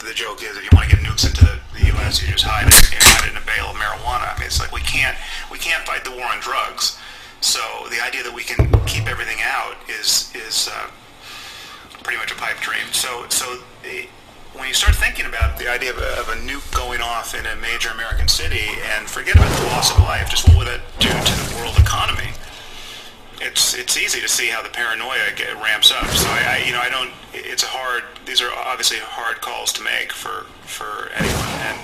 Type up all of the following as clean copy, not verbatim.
the joke is if you want to get nukes into the U.S., you just hide it in a bale of marijuana. I mean, it's like we can't fight the war on drugs. So the idea that we can keep everything out is pretty much a pipe dream. So when you start thinking about the idea of a nuke going off in a major American city, and forget about the loss of life, just what would that do to the world economy? It's easy to see how the paranoia ramps up. So I don't. It's a hard. These are obviously hard calls to make for anyone. And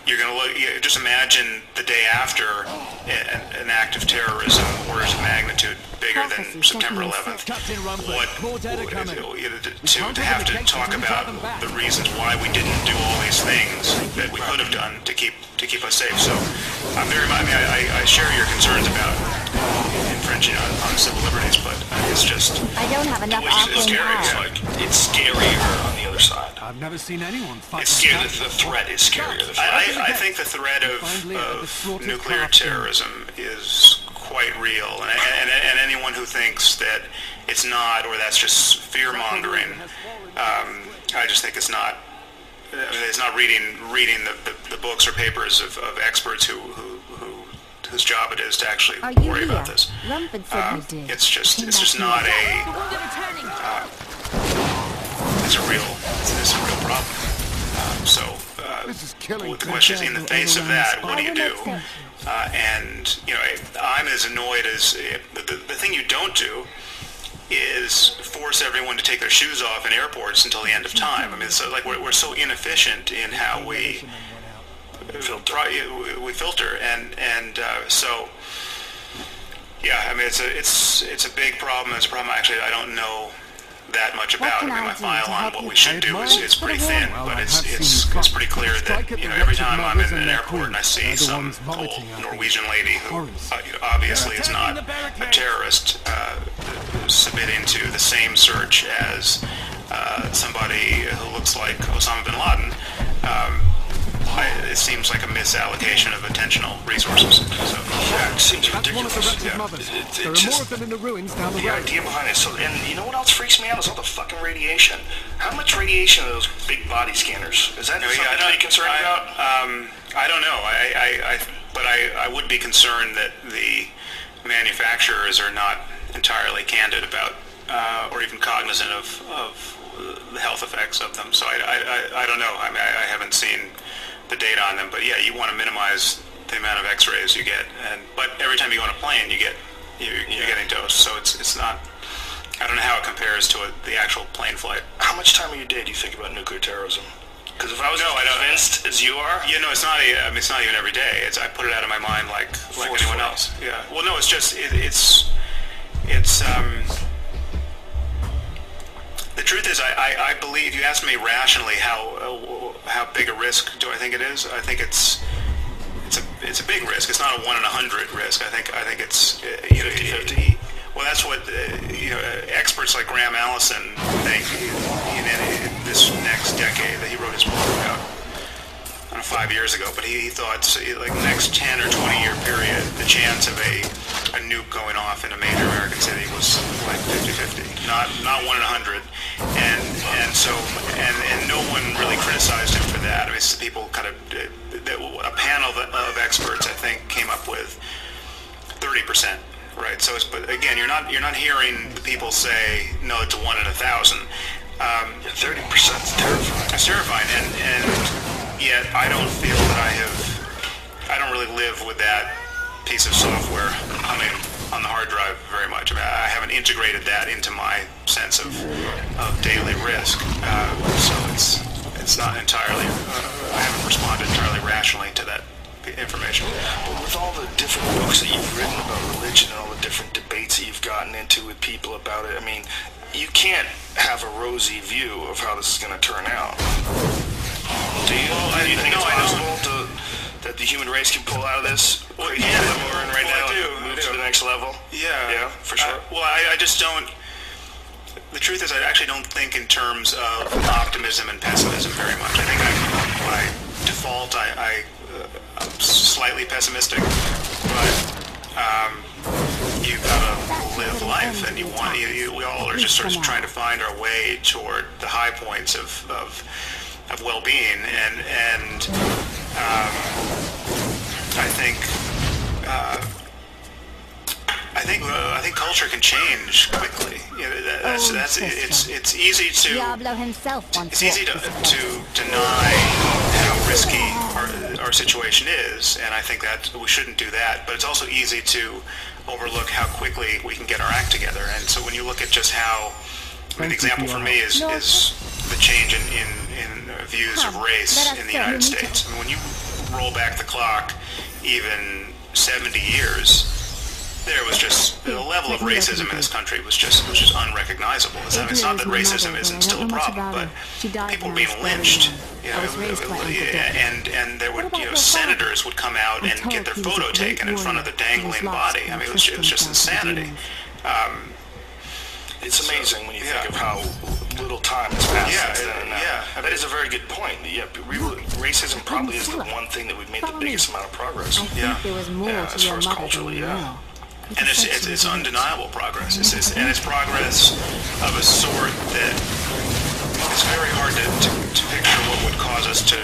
you're going to look. Just imagine the day after an act of terrorism, orders of magnitude bigger than September 11th. To have to talk about the reasons why we didn't do all these things that we could have done to keep us safe. So I share your concerns about infringing on civil liberties, but it's just I don't have enough it's scarier on the other side. I've never seen anyone fight. It's scary. The threat is scarier. I think the threat of nuclear terrorism is quite real, and anyone who thinks that it's not, or that's just fear-mongering, I just think it's not. It's not reading the books or papers of experts whose job it is to actually worry about this. It's just not it's a real problem. The question is, in the face of that, what do you do? And I'm as annoyed as the thing you don't do is force everyone to take their shoes off in airports until the end of time. I mean, so like we're so inefficient in how we filter, and so yeah. I mean, it's a big problem. It's a problem actually I don't know that much about. I mean, my file on what we should do is pretty thin, but it's pretty clear that every time I'm in an airport and I see some old Norwegian lady who obviously is not a terrorist submitting to the same search as somebody who looks like Osama bin Laden, it seems like a misallocation of attentional resources. So, yeah, it seems ridiculous. There are more of them in the ruins down the road. The idea behind it. So, and you know what else freaks me out is all the fucking radiation. How much radiation are those big body scanners? Is that something to be concerned about? I don't know. But I would be concerned that the manufacturers are not entirely candid about or even cognizant of the health effects of them. So I don't know. I mean, I haven't seen the data on them, but yeah, you want to minimize the amount of X-rays you get, but every time you go on a plane, you're getting dosed. So it's not. I don't know how it compares to the actual plane flight. How much time of your day do you think about nuclear terrorism? Because if I was convinced as you are, it's not. It's not even every day. I put it out of my mind like anyone else. Yeah. Well, no, it's just it's. The truth is, I believe, you asked me rationally how big a risk do I think it is. I think it's a big risk. It's not a 1 in 100 risk. I think it's 50-50. Well, that's what experts like Graham Allison think in this next decade that he wrote his book about. I don't know, 5 years ago, but he thought like next 10 or 20 year period, the chance of a nuke going off in a major American city was like 50-50, not 1 in 100, and no one really criticized him for that. I mean, people kind of a panel of experts I think came up with 30%. Right. So, but again, you're not hearing the people say no, it's a 1 in 1,000. 30% is terrifying. It's terrifying, and yet I don't feel that I don't really live with that piece of software on the hard drive very much. I mean, I haven't integrated that into my sense of daily risk. So it's not entirely. I haven't responded entirely rationally to that information. But with all the different books that you've written about religion and all the different debates that you've gotten into with people about it, I mean, you can't have a rosy view of how this is going to turn out. Do you? Do you think it's possible that the human race can pull out of this? Well, yeah, that we're in right now and move to the next level? Yeah, for sure. I just don't. The truth is, I actually don't think in terms of optimism and pessimism very much. I think by default, I'm slightly pessimistic, but you've got to live life, and we all are just sort of trying to find our way toward the high points of well-being, and I think culture can change quickly. You know, it's easy to Diablo himself it's easy to deny how risky our situation is, and I think that we shouldn't do that. But it's also easy to overlook how quickly we can get our act together. And so when you look at just how, I mean, the example for me is the change in views of race in the United States. I mean, when you roll back the clock even 70 years, there was just the level of racism in this country was just unrecognizable. I mean, it's not that racism isn't still a problem, but people were being lynched, you know, and there would, you know, senators would come out and get their photo taken in front of the dangling body. I mean, it was just insanity. It's amazing when you think of how little time has passed since then. That is a very good point. Yeah, racism probably is the one thing that we've made the biggest amount of progress. As far as culturally, And it's undeniable progress. And it's progress of a sort that it's very hard to picture what would cause us to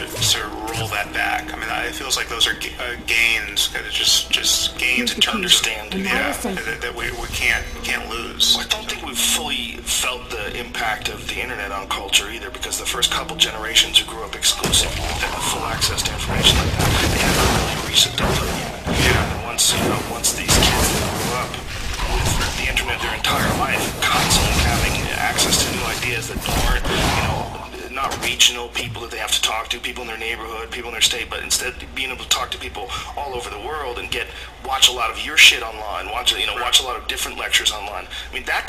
roll that back. I mean, it feels like those are gains, just gains in terms understand. That we can't lose. I don't think we've fully felt the impact of the internet on culture either, because the first couple generations who grew up exclusively with full access to information like that, they had a really recent development. And once these kids grew up with the internet their entire life, constantly having access to new ideas that aren't, not regional people that they have to talk to, people in their neighborhood, people in their state, but instead being able to talk to people all over the world and watch a lot of your shit online, watch a lot of different lectures online. I mean, there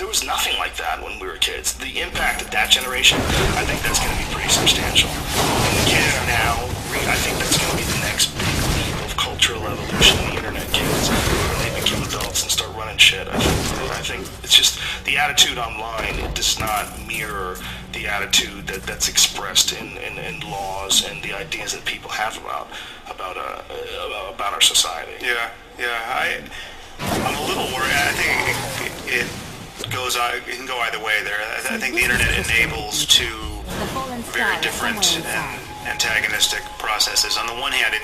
was nothing like that when we were kids. The impact of that generation, I think that's going to be pretty substantial. And the kids now, I think that's going to be the next big leap of cultural evolution. The internet kids, when they become adults and start running shit. I think it's just the attitude online. It does not mirror the attitude that's expressed in laws and the ideas that people have about our society. I'm a little worried. I think it can go either way there. I think the internet enables two very different and antagonistic processes. On the one hand,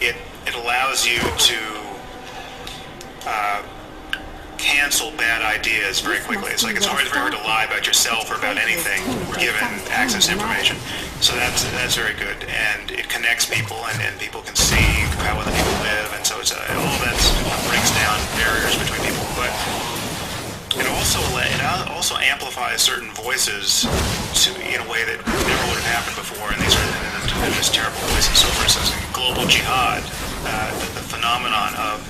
it allows you to cancel bad ideas very quickly. It's like it's hard to lie about yourself or about anything given access to information. So that's very good, and it connects people, and people can see how other people live, and so it's all that breaks down barriers between people. But it also amplifies certain voices in a way that never would have happened before, and these are just terrible voices. So, for instance, global jihad, the phenomenon of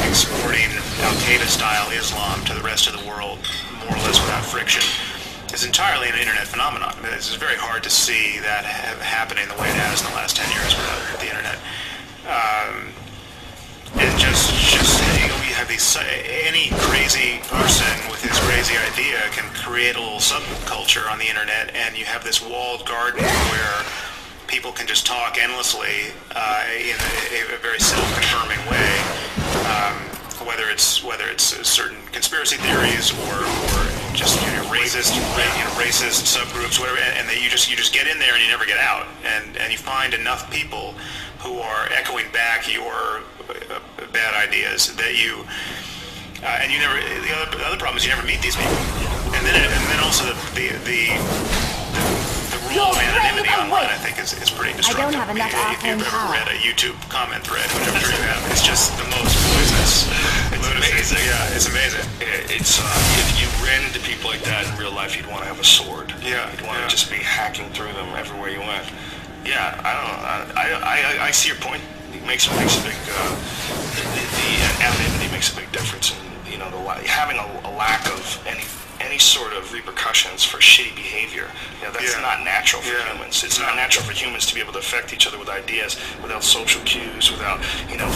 exporting Al-Qaeda-style Islam to the rest of the world, more or less without friction, is entirely an internet phenomenon. I mean, it's very hard to see that happening the way it has in the last 10 years without the internet. And just you have any crazy person with his crazy idea can create a little subculture on the internet, and you have this walled garden where people can just talk endlessly in a very self-confirming way, whether it's certain conspiracy theories or just racist subgroups, whatever, and you just get in there and you never get out, and you find enough people who are echoing back your bad ideas that you and you never. The other problem is you never meet these people, and then also the rule of anonymity online, I think, is pretty destructive. If you've ever read a YouTube comment thread, which I'm sure you have, it's just the most poisonous. It's amazing. Yeah, it's amazing. It's if you ran into people like that in real life, you'd want to have a sword. You'd want to just be hacking through them everywhere you went. Yeah, I don't know. I see your point. It makes a big the anonymity makes a big difference in having a lack of any sort of repercussions for shitty behavior. That's not natural for humans. It's not natural for humans to be able to affect each other with ideas without social cues, without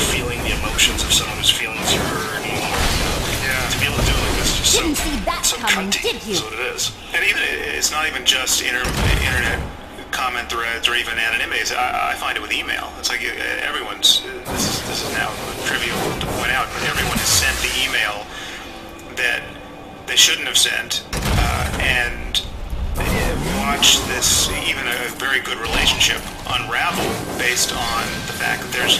feeling the emotions of someone whose feelings you're hurting. To be able to do it like this is just so cunty. That's what it is. And even it's not even just internet comment threads or even anonymities. I find it with email. It's like everyone's. This is now trivial to point out, but everyone has sent the email that shouldn't have sent, and watch this, even a very good relationship, unravel based on the fact that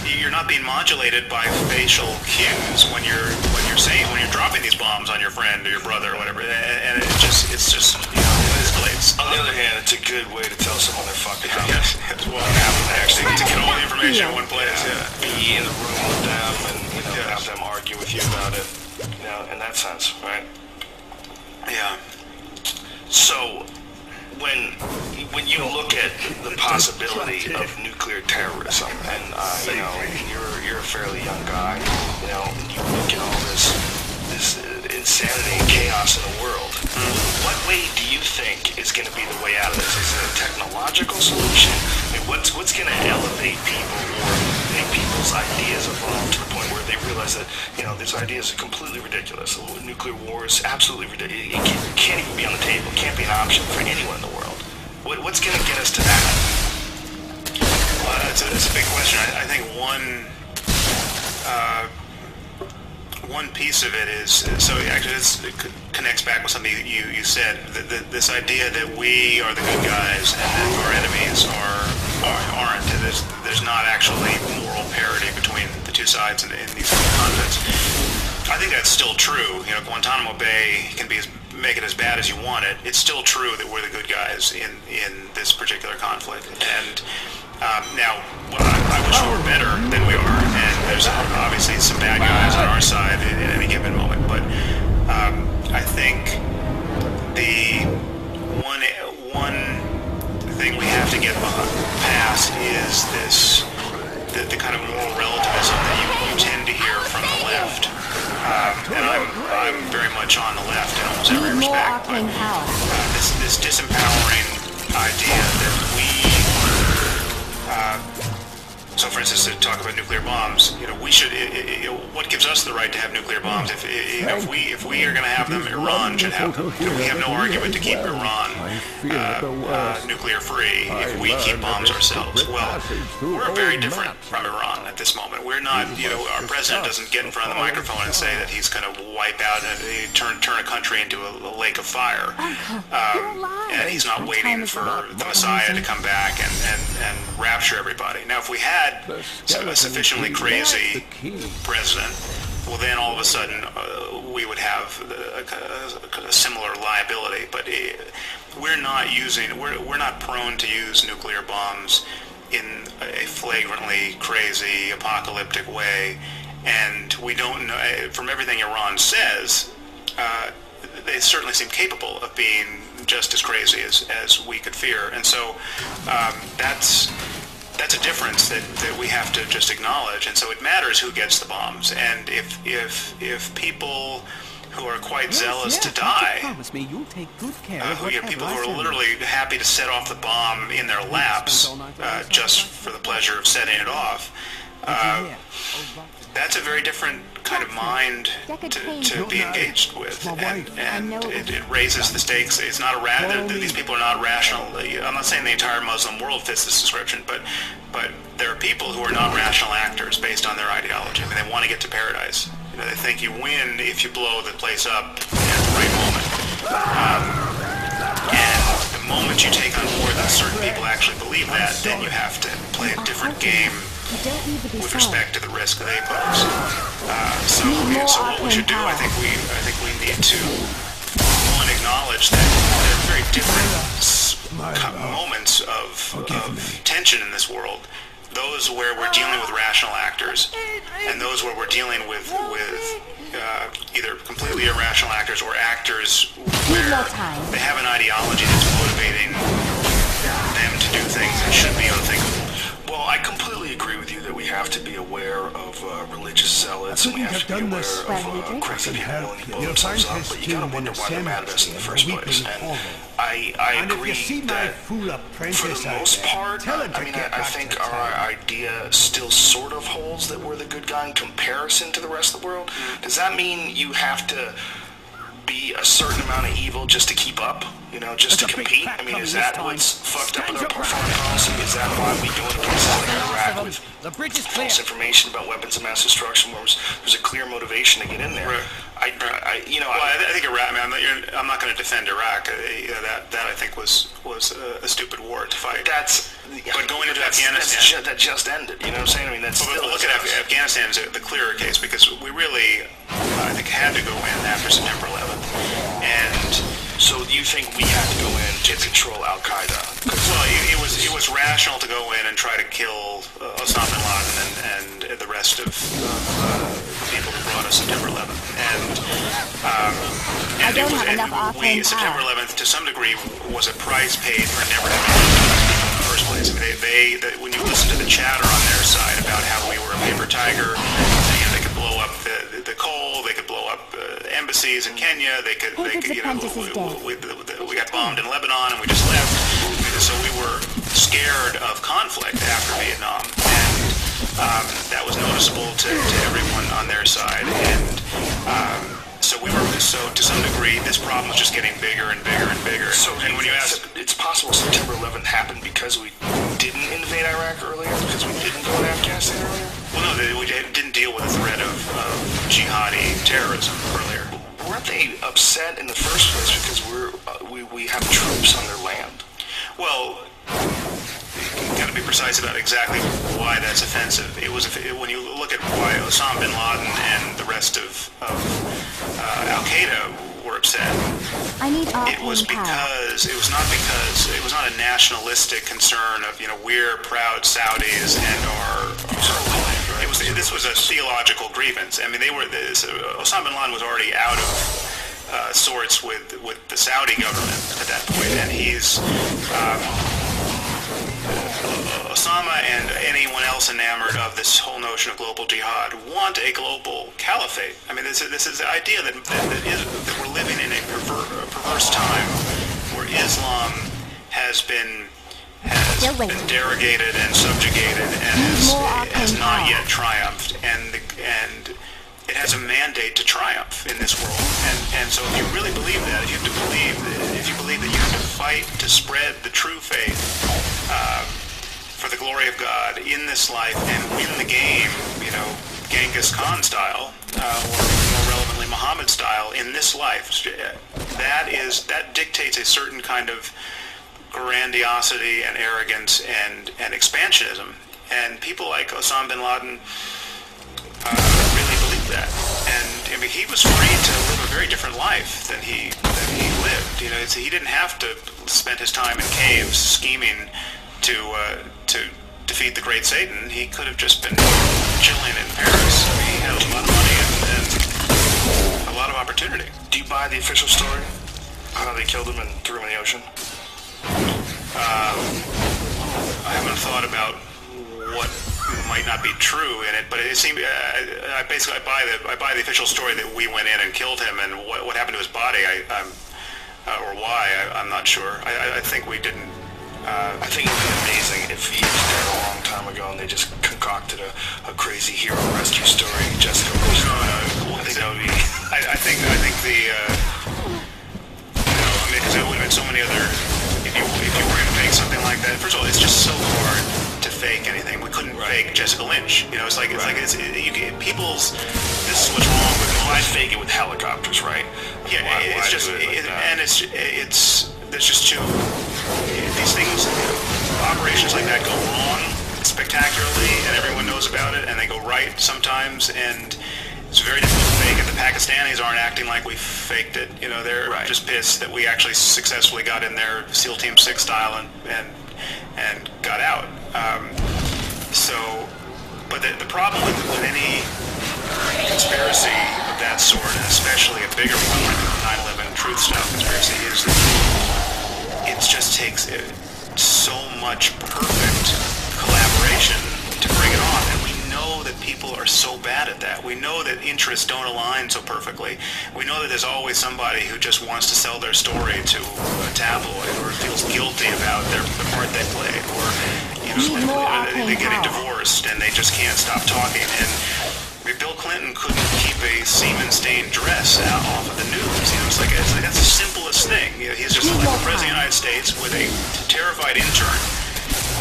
you're not being modulated by facial cues when you're dropping these bombs on your friend or your brother or whatever, and it's just it escalates. On the other hand, it's a good way to tell someone they're fucking up. It's what happened actually to get all the information in one place. Be in the room with them and have them argue with you about it. In that sense, right? Yeah. So, when you look at the possibility of nuclear terrorism, and you're a fairly young guy, and you look at all this insanity and chaos in the world, what way do you think is going to be the way out of this? Is it a technological solution? I mean, what's going to elevate people or make people's ideas evolve to the point where they realize that these ideas are completely ridiculous? Nuclear war is absolutely ridiculous. It can't even be on the table. It can't be an option for anyone in the world. What's going to get us to that? Well, that's a big question. I think one piece of it is, so actually it connects back with something you said, this idea that we are the good guys and that our enemies aren't. And there's not actually moral parity between the two sides in these conflicts. I think that's still true. Guantanamo Bay can make it as bad as you want it. It's still true that we're the good guys in this particular conflict. And now, I wish we were better than we are, and there's obviously some bad guys on our side at any given moment, but I think the one thing we have to get past is the kind of moral relativism that you tend to hear from the left. And I'm very much on the left in almost every respect, but this disempowering idea that so for instance, to talk about nuclear bombs, we should, what gives us the right to have nuclear bombs? If we are going to have them, Iran should have them. We have no argument to keep Iran nuclear free if we keep bombs ourselves. Well, we're very different from Iran at this moment. We're not, our president doesn't get in front of the microphone and say that he's going to wipe out and turn a country into a lake of fire. And he's not waiting for the Messiah to come back and rapture everybody. Now, if we had a sufficiently crazy president, well, then all of a sudden we would have a similar liability. But we're not prone to use nuclear bombs in a flagrantly crazy apocalyptic way, and we don't know from everything Iran says. They certainly seem capable of being just as crazy as we could fear, and so that's a difference that we have to just acknowledge. And so it matters who gets the bombs, and if people who are quite zealous to die, people who are literally happy to set off the bomb in their laps just for the pleasure of setting it off, that's a very different kind of mind to be engaged with, and it raises the stakes. It's not these people are not rational. I'm not saying the entire Muslim world fits this description, but there are people who are not rational actors based on their ideology. I mean, they want to get to paradise. They think you win if you blow the place up at the right moment. And the moment you take on board that certain people actually believe that, then you have to play a different game with respect to the risk they pose. So what we should do, I think we need to acknowledge that there are very different moments of tension in this world. Those where we're dealing with rational actors, and those where we're dealing with either completely irrational actors or actors where they have an ideology that's motivating them to do things that should be unthinkable. Well, I completely agree with you that we have to be aware of religious zealots, and we have to be aware of crazy people when they blow themselves up, but you gotta wonder why they're mad at us in the first place. And I agree that for the most part, I think our idea still sort of holds that we're the good guy in comparison to the rest of the world. Does that mean you have to be a certain amount of evil just to keep up, just to compete? I mean, is that what's fucked up with our foreign policy? Is that why we go into places like Iraq with false information about weapons of mass destruction, where there's a clear motivation to get in there? I I think Iraq. I mean, I'm not going to defend Iraq. That I think was a stupid war to fight. But going into Afghanistan, that just ended. You know what I'm saying? I mean, that's. But look at Afghanistan is the clearer case because we really, I think, had to go in after September 11th, and. So you think we had to go in to control Al Qaeda? Well, it was rational to go in and try to kill Osama bin Laden and the rest of the people who brought us September 11th. September 11th, to some degree, was a price paid for never having in the first place. I mean, when you listen to the chatter on their side about how we were a paper tiger, they could blow up the coal, they could blow up embassies in Kenya, we got bombed in Lebanon and we just left. So we were scared of conflict after Vietnam, and that was noticeable to everyone on their side. And so to some degree, this problem was just getting bigger and bigger and bigger. So and when you ask, it's possible September 11th happened because we didn't invade Iraq earlier, because we didn't go to Afghanistan earlier? Well, no, we didn't deal with the threat of jihadi terrorism earlier. Weren't they upset in the first place because we have troops on their land? Well, you've got to be precise about exactly why that's offensive. When you look at why Osama bin Laden and the rest of Al Qaeda were upset. It was not a nationalistic concern of we're proud Saudis and this was a theological grievance. I mean, Osama bin Laden was already out of sorts with the Saudi government at that point, and he's Osama and anyone else enamored of this whole notion of global jihad want a global caliphate. I mean, this is the idea that we're living in a perverse time where Islam has been derogated and subjugated and has not yet triumphed, and it has a mandate to triumph in this world. And so if you really believe that, if you believe that you have to fight to spread the true faith for the glory of God in this life and win the game, Genghis Khan style, or more relevantly Muhammad style in this life, that dictates a certain kind of grandiosity and arrogance and expansionism. And people like Osama bin Laden really believe that. And I mean, he was free to live a very different life than he lived. He didn't have to spend his time in caves scheming to defeat the great Satan. He could have just been chilling in Paris. I mean, he had a lot of money and a lot of opportunity. Do you buy the official story? How they killed him and threw him in the ocean? I haven't thought about what might not be true in it, but it seemed I buy the official story that we went in and killed him, and what happened to his body, or why, I'm not sure. I think we didn't. I think it would be amazing if he was dead a long time ago and they just concocted a crazy hero rescue story. Jessica. No. I think that would be. I think because there would have been so many other. If you were going to fake something like that, first of all, it's just so hard to fake anything. We couldn't fake Jessica Lynch. This is what's wrong with it. Why fake it with helicopters, right? Yeah, there's just too. These things, operations like that go wrong spectacularly, and everyone knows about it, and they go right sometimes, and it's very difficult to fake it. The Pakistanis aren't acting like we faked it. They're just pissed that we actually successfully got in there SEAL Team 6 style and got out. But the problem with any conspiracy of that sort, and especially a bigger one like the 9/11 truth style conspiracy, is that it just takes so much perfect collaboration to bring it on, and we know that people are so bad at that. We know that interests don't align so perfectly. We know that there's always somebody who just wants to sell their story to a tabloid, or feels guilty about the part they played, or they're getting divorced and they just can't stop talking. And Bill Clinton couldn't keep a semen-stained dress off of the news. It's like that's the simplest thing. He's just like the president of the United States with a terrified intern,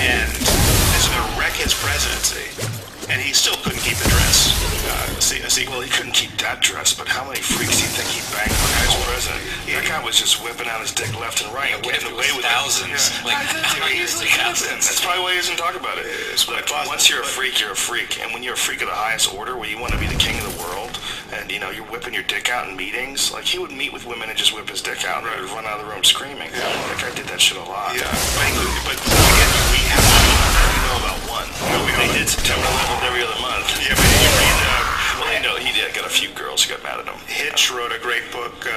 and this is going to wreck his presidency. and he still couldn't keep the dress. Well, he couldn't keep that dress, but how many freaks do you think he banged when he was president? That guy was just whipping out his dick left and right and getting away with thousands. That's probably why he doesn't talk about it. Like, once you're a freak, you're a freak. And when you're a freak of the highest order, where you want to be the king of the world, and, you know, you're whipping your dick out in meetings, like, he would meet with women and just whip his dick out and run out of the room screaming. That guy did that shit a lot. Yeah, but again, we know about one. They did September 11th every other month. Yeah, but you read, he got a few girls who got mad at him. Hitch wrote a great book,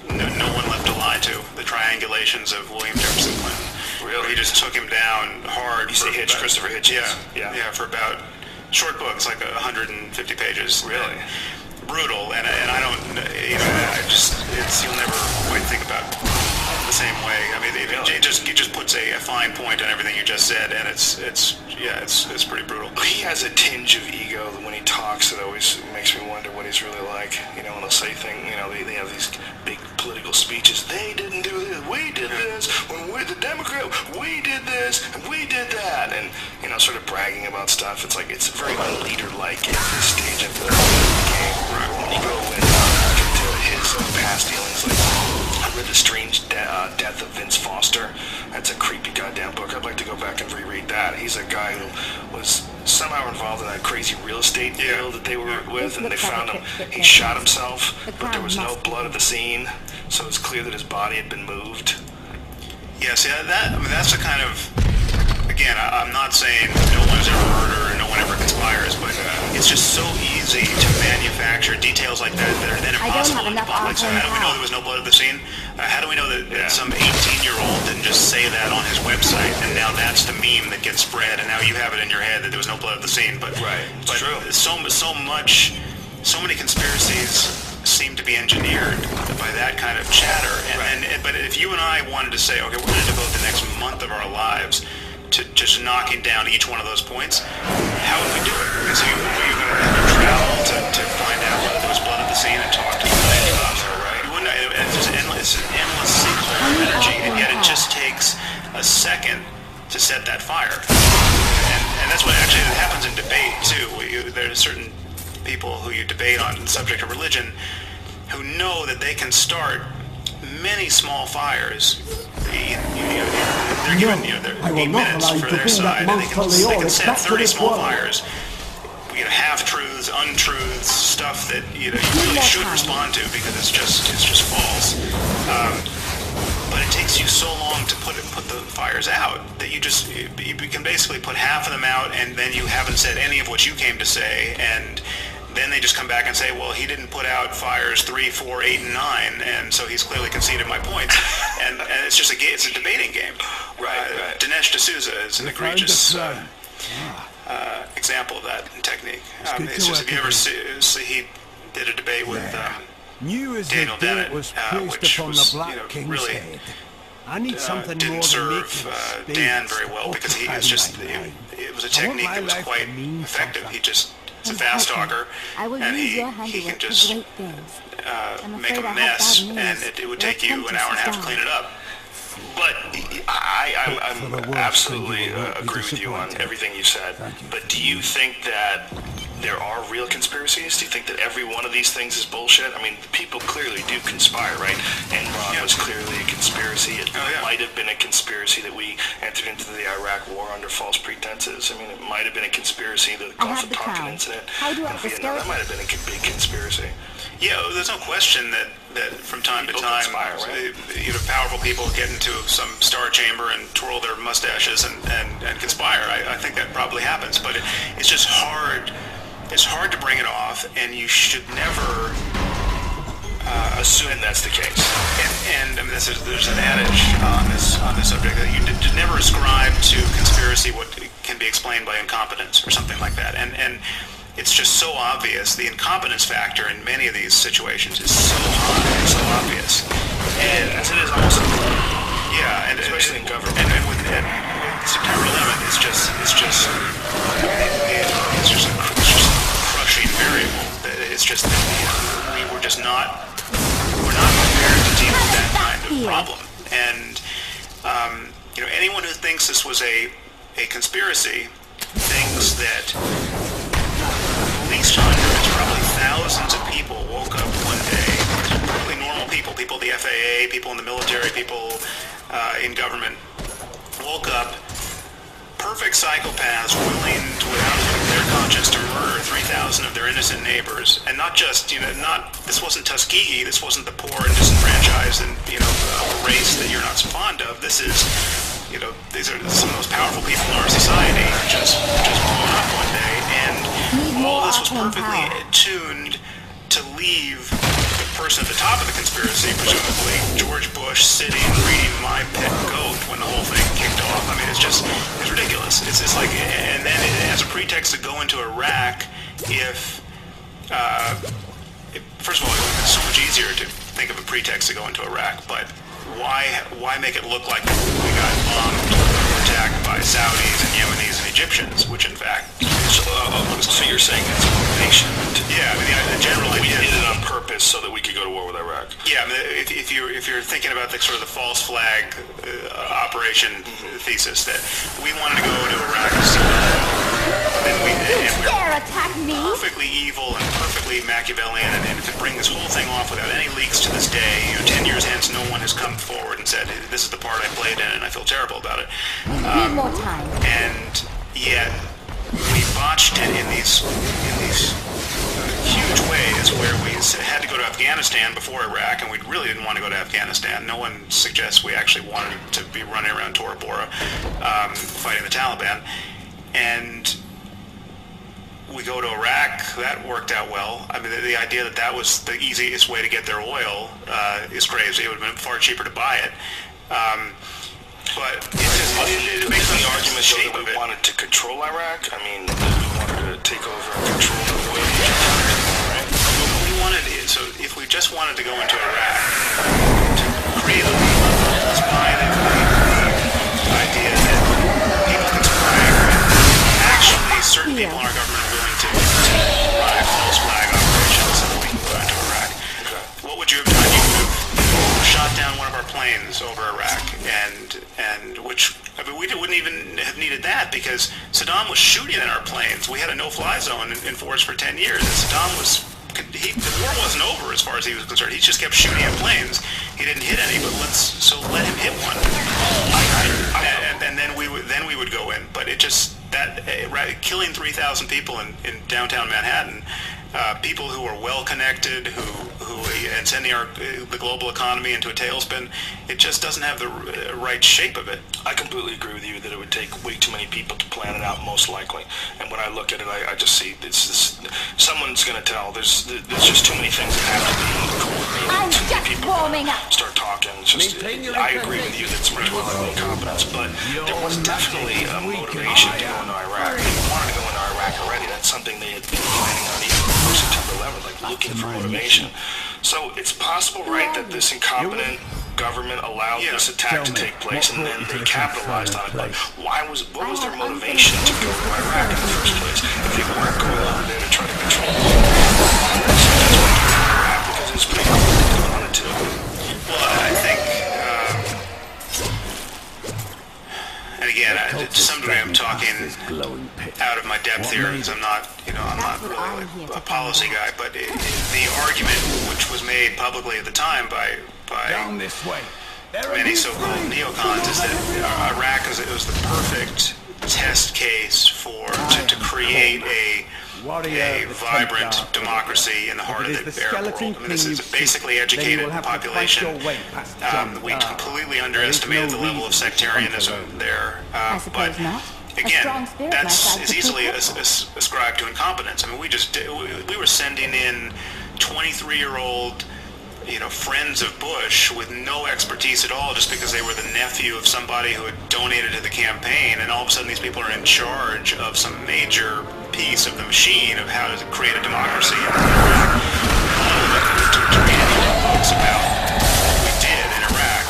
No One Left to Lie To, The Triangulations of William Jefferson Clinton. Really? He just took him down hard. You say Hitch, Christopher Hitch? Yeah, for about, short books, like 150 pages. Really? Brutal, and I don't, you know, you'll never quite think about it the same way. I mean, he just puts a fine point on everything you just said, and it's pretty brutal. He has a tinge of ego when he talks that always makes me wonder what he's really like. You know, when they'll say things, you know, they have these big political speeches. They didn't do this, we did this. When we're the Democrat, we did this, and we did that. And, you know, sort of bragging about stuff. It's like, it's very unleader-like at this stage of the game. When you go and look into his past dealings, like, I read The Strange Death of Vince Foster. That's a creepy goddamn book. I'd like to go back and reread that. He's a guy who was somehow involved in that crazy real estate deal that they were with, and they found him. He shot himself, but there was no blood at the scene, so it's clear that his body had been moved. Yeah, see, that's the kind of, again, I'm not saying no one's ever murdered or no one ever conspires, but it's just so easy to manufacture details like that that are then impossible. Like, so how do we know there was no blood at the scene? How do we know that some 18-year-old didn't just say that on his website, and now that's the meme that gets spread, and now you have it in your head that there was no blood at the scene? But It's true. So many conspiracies seem to be engineered by that kind of chatter. But if you and I wanted to say, okay, we're going to devote the next month of our lives to just knocking down each one of those points, how would we do it? Because you're going to have to travel to find out whether there was blood at the scene and talk to the right? You wouldn't. It's an endless sinkhole of energy, and yet it just takes a second to set that fire. And that's what actually happens in debate too. There's certain people who you debate on the subject of religion who know that they can start many small fires. They're given, they're 8 minutes for their side, and they can set 30 small fires. Half-truths, untruths, stuff that you really should respond to because it's just false. But it takes you so long to put the fires out that you can basically put half of them out, and then you haven't said any of what you came to say, and then they just come back and say, well, he didn't put out fires 3, 4, 8, and 9, and so he's clearly conceded my points. And it's just it's a debating game. Right. Dinesh D'Souza is an egregious example of that technique. It's just, if you ever see, he did a debate with Daniel Dennett, which was really didn't serve Dan very well because he was just it was a technique that was quite effective. He's a fast talker, and he can just make a mess, and it would take you an hour and a half to clean it up. But I absolutely agree with you on everything you said. But do you think that there are real conspiracies? Do you think that every one of these things is bullshit? I mean, people clearly do conspire, right? Enron was clearly a conspiracy. It might have been a conspiracy that we entered into the Iraq War under false pretenses. I mean, it might have been a conspiracy, the Gulf of Tonkin incident in Vietnam. That might have been a big conspiracy. Yeah, there's no question that from time to time, powerful people get into some star chamber and twirl their mustaches and conspire. I think that probably happens, but it's just hard. It's hard to bring it off, and you should never assume that's the case. And I mean, there's an adage on this subject that you never ascribe to conspiracy what can be explained by incompetence or something like that. And it's just so obvious. The incompetence factor in many of these situations is so high, so obvious. And as it is almost, and especially in government. And with September 11th, it's just a crushing variable. It's just that we're just not prepared to deal with that kind of problem. And anyone who thinks this was a conspiracy thinks that people in the military, people in government, woke up perfect psychopaths willing to, without their conscience, to murder 3,000 of their innocent neighbors. And not just, this wasn't Tuskegee, this wasn't the poor and disenfranchised and, a race that you're not so fond of. This is, these are some of the most powerful people in our society just blown up one day. And all this was perfectly tuned to leave the person at the top of the conspiracy, presumably George Bush, sitting reading My Pet Goat when the whole thing kicked off. I mean, it's ridiculous. It's just like, and then as a pretext to go into Iraq, first of all, it's so much easier to think of a pretext to go into Iraq, but why make it look like we got bombed or attacked by Saudis and Yemenis and Egyptians, which in fact... So you're saying it's a motivation? Yeah, I mean, the general idea... We did it on purpose so that we could go to war with Iraq. Yeah, I mean, if you're thinking about the sort of the false flag operation thesis, that we wanted to go to Iraq and we're perfectly evil and perfectly Machiavellian, and to bring this whole thing off without any leaks to this day, 10 years hence, no one has come forward and said, this is the part I played in and I feel terrible about it. Need more time. And yet, we botched it in these huge ways where we had to go to Afghanistan before Iraq, and we really didn't want to go to Afghanistan. No one suggests we actually wanted to be running around Tora Bora fighting the Taliban. And we go to Iraq, that worked out well. I mean, the idea that was the easiest way to get their oil is crazy. It would have been far cheaper to buy it. But it makes the argument though that we wanted to control Iraq. I mean, we wanted to take over and control the oil, right? We wanted it. So if we just wanted to go into Iraq to create a spy, the idea that people conspire, actually certain people in our government are willing to run a false flag operation so that we can go into Iraq. What would you have done? You would have shot down one of our planes over Iraq, and which, I mean, we wouldn't even have needed that because Saddam was shooting at our planes. We had a no-fly zone in force for 10 years, and Saddam the war wasn't over as far as he was concerned. He just kept shooting at planes. He didn't hit any, but let him hit one. And then we would go in. But it just, killing 3,000 people in downtown Manhattan, people who are well-connected, and sending the global economy into a tailspin, it just doesn't have the right shape of it. I completely agree with you that it would take way too many people to plan it out, most likely. And when I look at it, I just see someone's going to tell. There's just too many things that have to be coordinated. I'm too many just people warming up. Start talking. I agree with you that it's much more than incompetence, but there was definitely a motivation to go into Iraq. People wanted to go into Iraq already. That's something they had been planning on even before September 11th, like looking for motivation. So it's possible, right, that this incompetent government allowed this attack to take place, and then they capitalized on it. But what was their motivation to go to Iraq in the first place if they weren't going over there to try to control it? That's why they went to Iraq, because it was pretty clear that they wanted to. Well, I think, and again, to some degree, I'm talking out of my depth here because I'm not really a policy guy. But the argument, which was made publicly at the time by many so-called neocons, is that Iraq was the perfect test case to create a vibrant democracy in the heart of the Arab world. I mean, this is a basically educated population. We completely underestimated the level of sectarianism there. But again, is easily ascribed to incompetence. I mean, we were sending in 23-year-old friends of Bush with no expertise at all just because they were the nephew of somebody who had donated to the campaign, and all of a sudden these people are in charge of some major piece of the machine of how to create a democracy. To read any books about what we did in Iraq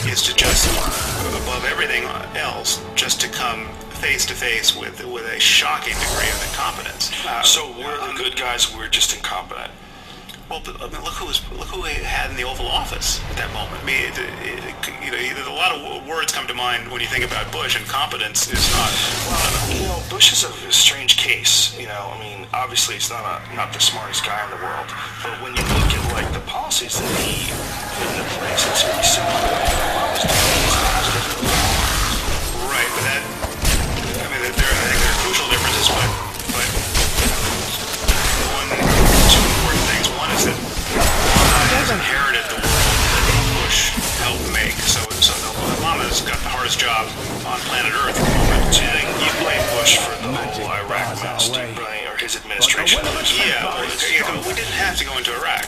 is to just, above everything else, just to come face to face with a shocking degree of incompetence. So we're the good guys, we're just incompetent. Well, but, I mean, look who he had in the Oval Office at that moment. I mean, a lot of words come to mind when you think about Bush, and competence is not one of them. Bush is a strange case. I mean, obviously he's not the smartest guy in the world, but when you look at like the policy policies that he put into place. It's very similar to what Obama's doing. Right, but that, I mean, I think there are crucial differences, but two important things. One is that Obama has inherited the world that Bush helped make. So Obama's got the hardest job on planet Earth at the moment. So you blame Bush for the whole Iraq mess, right? Or his administration? Yeah, we didn't have to go into Iraq,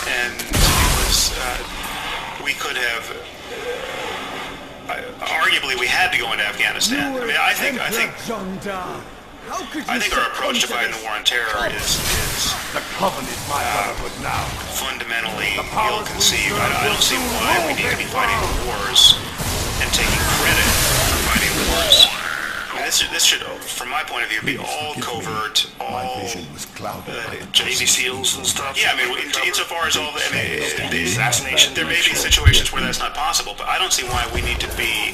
and it was, we could have. Arguably, we had to go into Afghanistan. I mean, I think our approach to fighting the war on terror is fundamentally ill-conceived. I don't see why we need to be fighting wars and taking credit for fighting wars. I mean, this should, from my point of view, be all covert, all Navy SEALs and stuff. Yeah, I mean, insofar as all the assassination, there may be situations where that's not possible, but I don't see why we need to be.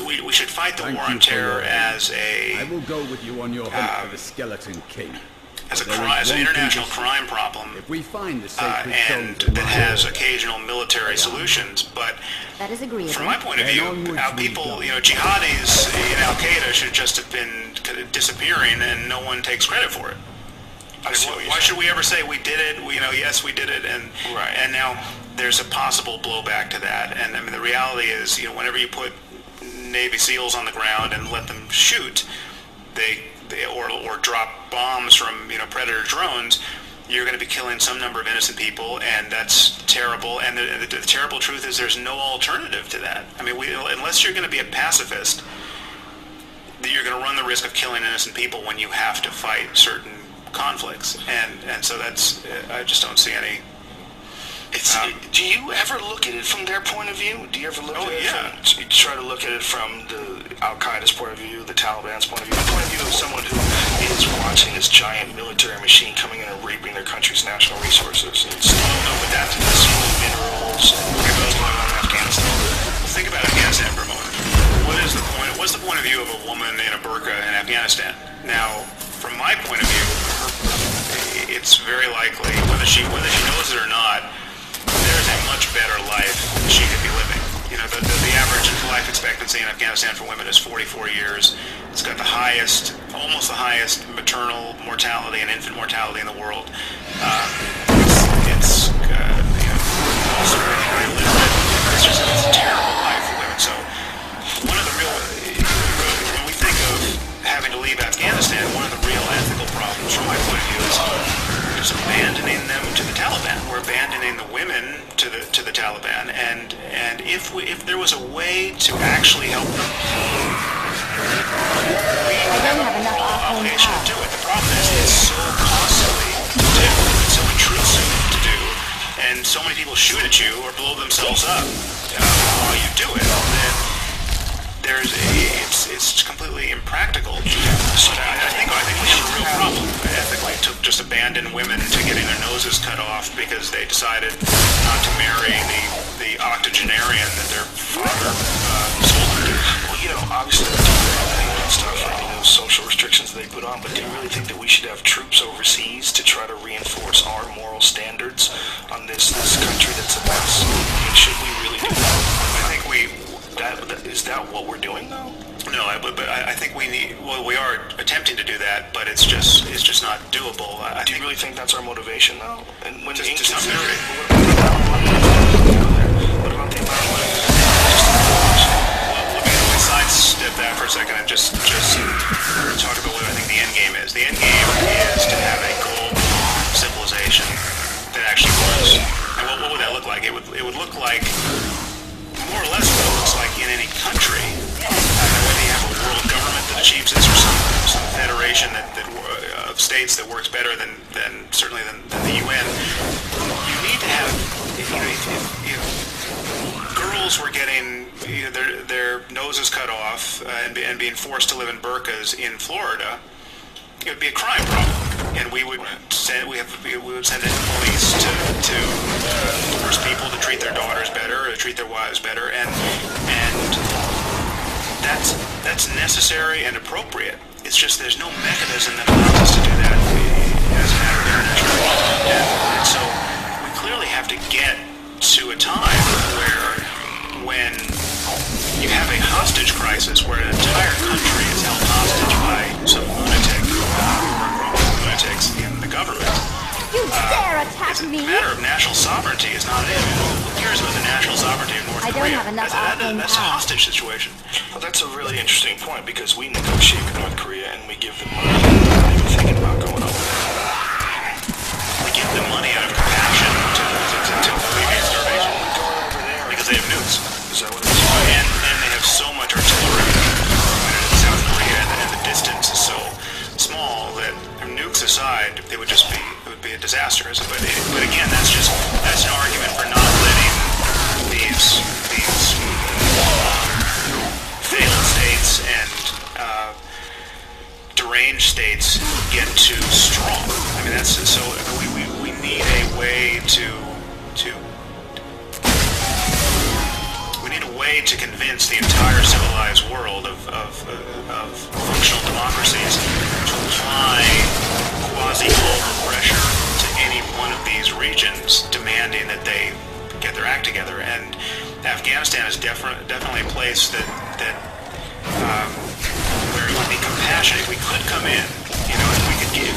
We should fight the war on terror as I will go with you on your hunt for the Skeleton King. As an international crime problem, if we find the sacred and that has occasional military solutions. But that is agreeable. From my point of view, people, jihadis in Al Qaeda should just have been disappearing, and no one takes credit for it. Why should we ever say we did it? Yes, we did it, and now there's a possible blowback to that. And I mean, the reality is, whenever you put Navy SEALs on the ground and let them shoot, or drop bombs from Predator drones, you're going to be killing some number of innocent people, and that's terrible. And the terrible truth is, there's no alternative to that. I mean, unless you're going to be a pacifist, you're going to run the risk of killing innocent people when you have to fight certain conflicts, and so that's I just don't see any. Do you ever look at it from their point of view? Do you ever look at it from, you try to look at it from the Al-Qaeda's point of view, the Taliban's point of view, the point of view of someone who is watching this giant military machine coming in and raping their country's national resources? But that's minerals and what's going on in Afghanistan. Think about Afghanistan for a moment. What's the point of view of a woman in a burqa in Afghanistan? Now, from my point of view, it's very likely, whether she knows it or not, there's a much better life she could be living. The average life expectancy in Afghanistan for women is 44 years. It's got almost the highest maternal mortality and infant mortality in the world. It's also very illiterate. It's a terrible life for women. So when we think of having to leave Afghanistan, one of the real ethical problems from my point of view is abandoning them to the Taliban. We're abandoning the women to the Taliban, and if there was a way to actually help them, we have an obligation to do it. The problem is, it's so costly to do, it's so intrusive to do, and so many people shoot at you or blow themselves up while you do it. That it's completely impractical. So I think we have a real problem ethically to just abandon women to getting their noses cut off because they decided not to marry the octogenarian that their father sold them to. Well, obviously and stuff, social restrictions they put on, but do you really think that we should have troops overseas to try to reinforce our moral standards on this country that's a mess? I mean, should we really do that? I think is that what we're doing, though? No, but I think we are attempting to do that, but it's just not doable. Do you really think that's our motivation, though? And when to some degree. What about the environment? Well, let me sidestep that for a second and just talk about what I think the end game is. The end game is to have a global civilization that actually works. And what would that look like? It would look like more or less what it looks like in any country. Whether you have a world government that achieves this or some federation of states that works better than certainly than the UN, you need to have, if girls were getting their noses cut off and being forced to live in burqas in Florida, it would be a crime problem, and we would send in police to force people to treat their daughters better, or to treat their wives better, and that's necessary and appropriate. It's just there's no mechanism that allows us to do that as a matter of international law, and so we clearly have to attack me? The matter of national sovereignty is not an issue. Who cares about the national sovereignty of North I Korea? don't have enough That's a hostage situation. Well, that's a really interesting point because we negotiate with North Korea and we give them money. We're not even thinking about going over there. We give them money out of compassion to alleviate starvation. Because they have nukes. Is that what it is? And they have so much artillery in South Korea, and the distance is so small that nukes aside, it would be a disaster. But again, that's an argument for not letting these failed states and deranged states get too strong. I mean, that's so. We need a way to convince the entire civilized world of functional democracies to apply quasi-global pressure to any one of these regions, demanding that they get their act together. And Afghanistan is definitely a place that where it would be compassionate. If we could come in, if we could give,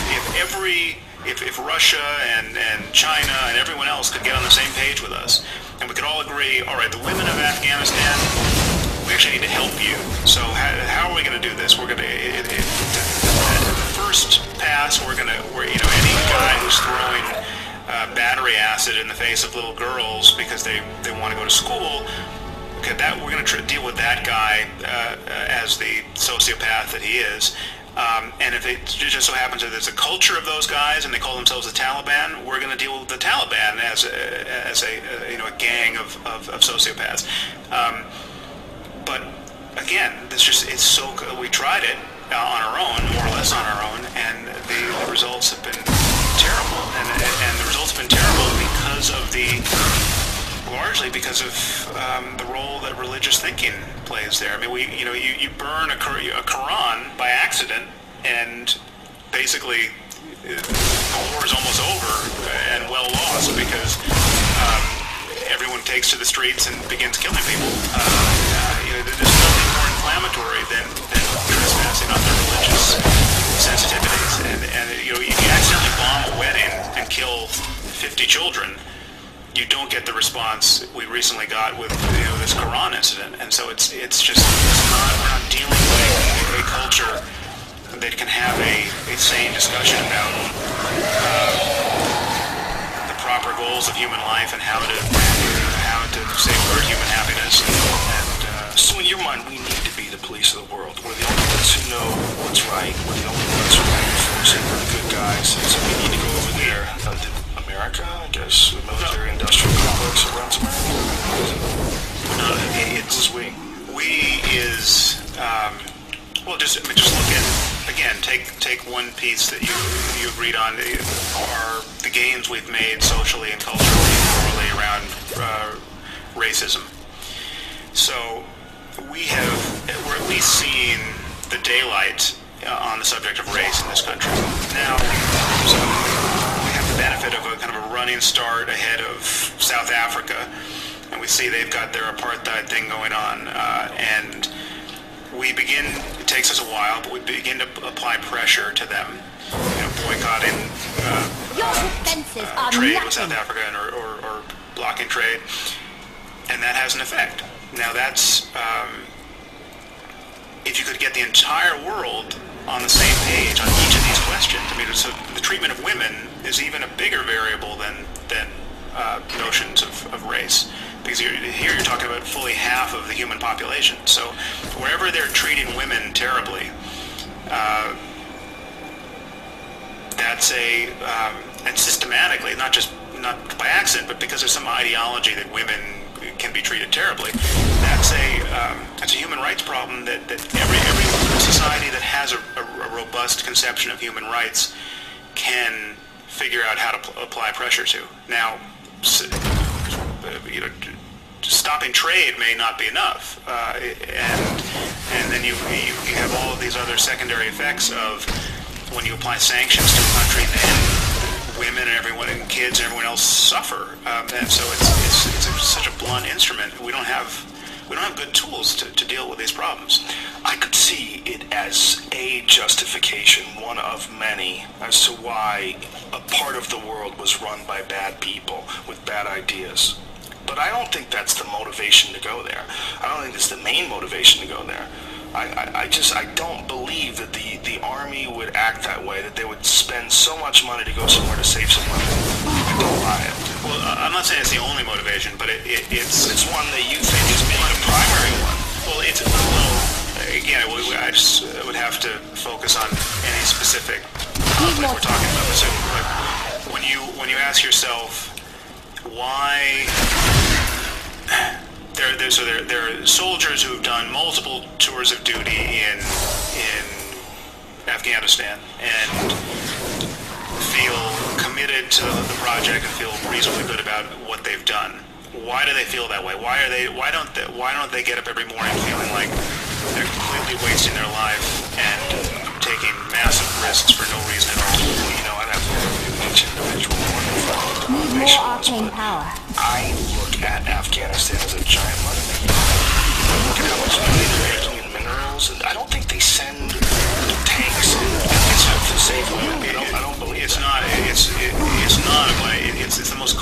if Russia and China and everyone else could get on the same page with us, and we could all agree, all right, the women of Afghanistan, we actually need to help you. So how are we going to do this? We're going to, the first pass, we're any guy who's throwing battery acid in the face of little girls because they want to go to school, okay, we're going to deal with that guy as the sociopath that he is. And if it just so happens that there's a culture of those guys and they call themselves the Taliban, we're going to deal with the Taliban as a gang of sociopaths. But again, we tried it on our own, more or less on our own, and the results have been terrible. And the results have been terrible largely because of the role that religious thinking plays there. I mean, you burn a Quran by accident, and basically the war is almost over and well lost because everyone takes to the streets and begins killing people. There's nothing more inflammatory than trespassing on their religious sensitivities. And you accidentally bomb a wedding and kill 50 children, you don't get the response we recently got with this Quran incident. And so we're not dealing with a culture that can have a sane discussion about the proper goals of human life and how to safeguard human happiness. So in your mind, we need to be the police of the world. We're the only ones who know what's right. We're the only ones who are enforcing. We're the good guys. So we need to go over there. America, I guess, the military-industrial complex around America. No, it's we is just look at, again, take one piece that you agreed on, are the gains we've made socially and culturally and morally around racism. So we're at least seeing the daylight on the subject of race in this country. Now, so we have the benefit of a kind of a running start ahead of South Africa, and we see they've got their apartheid thing going on, and it takes us a while, but we begin to apply pressure to them, boycotting trade with South Africa or blocking trade, and that has an effect. Now that's, if you could get the entire world on the same page on each of these questions, I mean, so the treatment of women is even a bigger variable than notions of race. Because here you're talking about fully half of the human population. So wherever they're treating women terribly, and systematically, not by accident, but because there's some ideology that women can be treated terribly, that's a human rights problem that every society that has a robust conception of human rights can figure out how to apply pressure to. Now, stopping trade may not be enough, and then you have all of these other secondary effects of when you apply sanctions to a country, then women and everyone and kids and everyone else suffer, and so it's such a blunt instrument. We don't have good tools to deal with these problems. I could see it as a justification, one of many, as to why a part of the world was run by bad people with bad ideas. But I don't think that's the motivation to go there. I don't think it's the main motivation to go there. I don't believe that the army would act that way, that they would spend so much money to go somewhere to save some women. I don't buy it. Well, I'm not saying it's the only motivation, but it's one that you think is maybe the primary one. Well, again, I just would have to focus on any specific conflict we're talking about. So, like, when you ask yourself why. There are soldiers who've done multiple tours of duty in Afghanistan and feel committed to the project and feel reasonably good about what they've done. Why do they feel that way? Why don't they get up every morning feeling like they're completely wasting their life and taking massive risks for no reason at all? Well, you know, I'd have to look at each individual one and find what the Need more motivation was, arcane but power. I look at Afghanistan as a giant money maker. Look at how much money they're making in minerals, and I don't think they send tanks to save women. I don't believe it's that. It's not a money. It's the most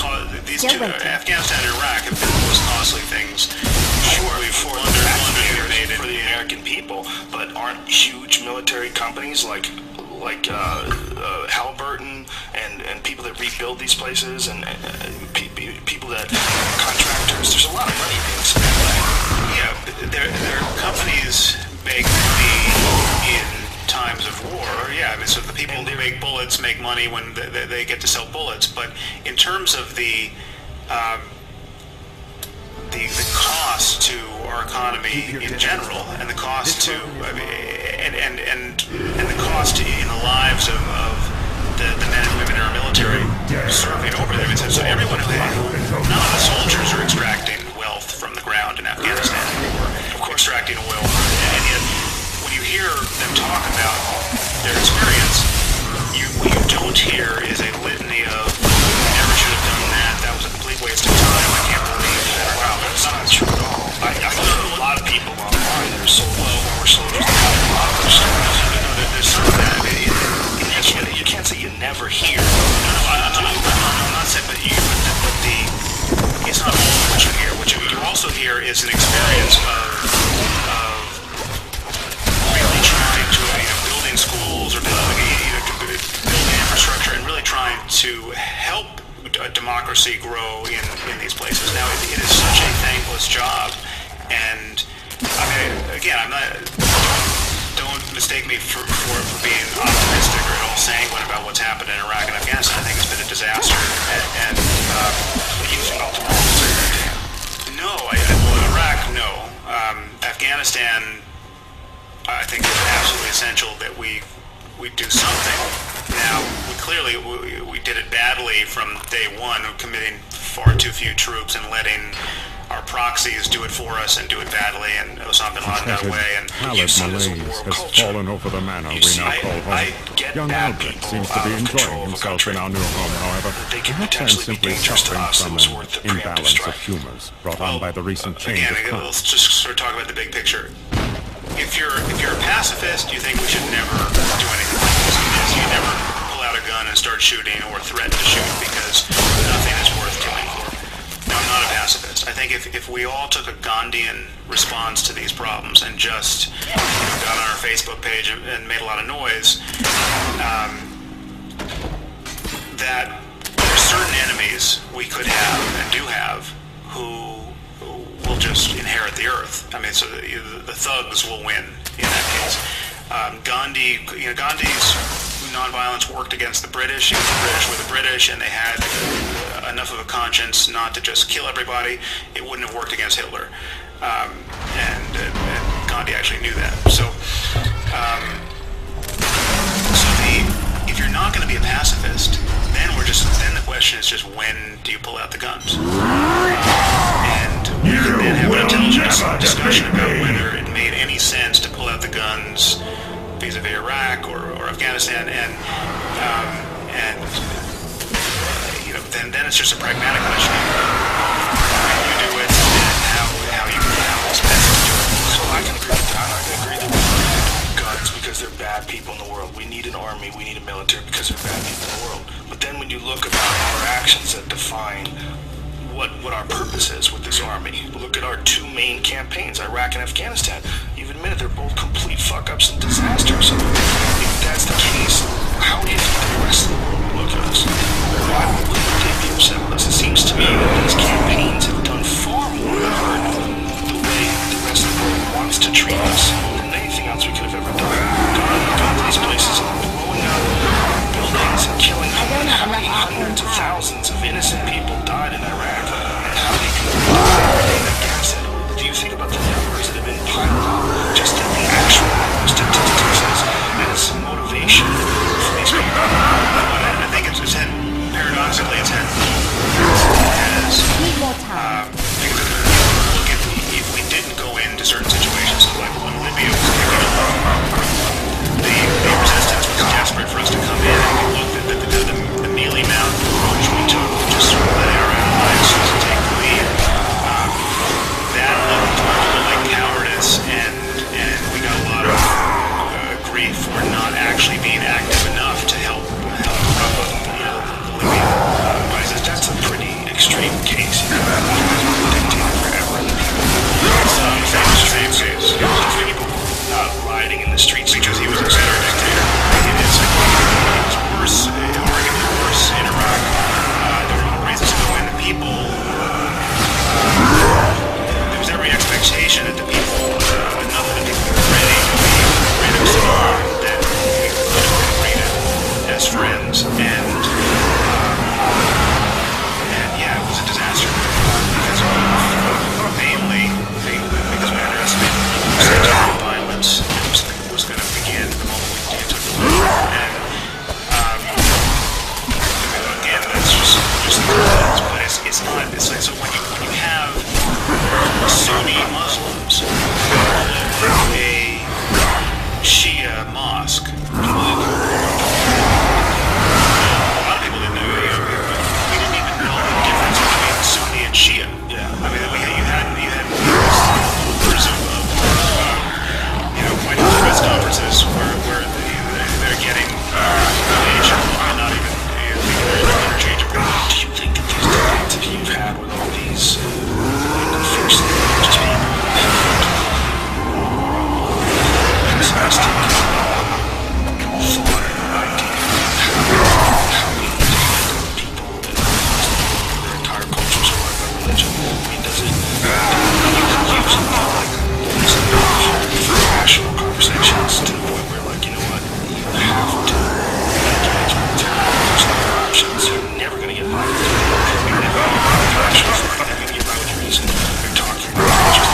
these two, Afghanistan and Iraq have been the most costly things. Sure, for the taxpayers, for the American people, but aren't huge military companies like Halliburton and people that rebuild these places and people that contractors? There's a lot of money being spent. Yeah, their companies make money in times of war. Yeah, I mean, so the people who make bullets make money when they get to sell bullets. But in terms of the cost to our economy in general, and the cost to and the cost in the lives of the men and women in our military serving over there. So everyone none of the soldiers are extracting wealth from the ground in Afghanistan or extracting oil, and yet when you hear them talk about their experience, what you don't hear is a litany of never should have done that. That was a complete waste of time. I can't believe that. Wow, that's not true at all. I know a lot of people online that are former soldiers that have a lot of their stories. There's some of that. You can't say you never hear. I'm not saying, but it's not all what you hear. What you also hear is an experience of really trying to, building schools or building infrastructure and really trying to help democracy grow in these places. Now, it is such a thankless job, and I mean, again, don't mistake me for being optimistic or at all sanguine about what's happened in Iraq and Afghanistan. I think it's been a disaster, and no, Iraq, no. Afghanistan, I think it's absolutely essential that we do something. Now, we did it badly from day one, committing far too few troops and letting our proxies do it for us and do it badly, and Osama bin Laden got away. And Pallid malaise has fallen over the manor we now call home. Young Albert seems to be enjoying himself in our new home, however. Perhaps I'm simply suffering from an imbalance of humors brought on by the recent change of Again, climate. let's just sort of talk about the big picture. If you're a pacifist, you think we should never do anything like this. You never pull out a gun and start shooting or threaten to shoot because nothing is worth killing for. No, I'm not a pacifist. I think if we all took a Gandhian response to these problems and just got on our Facebook page and made a lot of noise, that there's certain enemies we could have and do have who will just inherit the earth. I mean, so the thugs will win in that case. Gandhi's nonviolence worked against the British. The British were the British, and they had enough of a conscience not to just kill everybody. It wouldn't have worked against Hitler, and Gandhi actually knew that. So if you're not going to be a pacifist, then the question is just when do you pull out the guns? And we can then have an intelligent discussion about whether it made any sense to pull out the guns vis-a-vis Iraq or Afghanistan, and then it's just a pragmatic question. When you do it, and how you because they're bad people in the world. We need an army, we need a military because they're bad people in the world. But then when you look about our actions that define what our purpose is with this army, look at our two main campaigns, Iraq and Afghanistan. You've admitted they're both complete fuck-ups and disasters. So if that's the case, how do you think the rest of the world will look at us? Why would they be upset with us? It seems to me that these campaigns have done far more to hurt the way the rest of the world wants to treat us than anything else we could have ever done. Gone to these places and blowing up buildings and killing how many hundreds of thousands of innocent people died in Iraq, and how they can do everything that Gaz said. Do you think about the numbers that have been piled up, just the actual statistics as motivation for these people? I think it's had, paradoxically, it's had as look at if we didn't go into certain situations, like when Libya was kicking off, the resistance was desperate for us to come in, and we looked at the mealy mouth approach we took, just sort of letting our allies to take the lead. That looked a little like cowardice, and we got a lot of grief for not actually being active enough to help the Libyan crisis. That's a pretty extreme case. You know, dictator forever, and the people, same case. People rioting in the streets because he was a better dictator. It was worse. Arguably worse in Iraq. There were reasons to go in. The people. There was every expectation that the people, enough of the people were ready to be rid of Saddam that we could have treated as friends. And yeah, it was a disaster because mainly because we underestimated the violence that was going to begin the moment we took the lead. And again, that's just but it's not. It's like, so when you have Sunni Muslims with a Shia mosque, a lot of people didn't know. We didn't even know the difference between Sunni and Shia. Yeah, I mean, you had numbers of white House press conferences where they're getting information and not even interchangeable. Do you think that these debates that you've had with all these first religious people pessimistic thought and idea of how we need to handle people that their entire cultures are run by religion? I mean, does it use it like for rational conversations to the point where, like, you know what, you have to engage militarily. There's no other options. You're never going to get by with it. You're never going to get by with rational thought. You're going to get by with reason. You're talking about just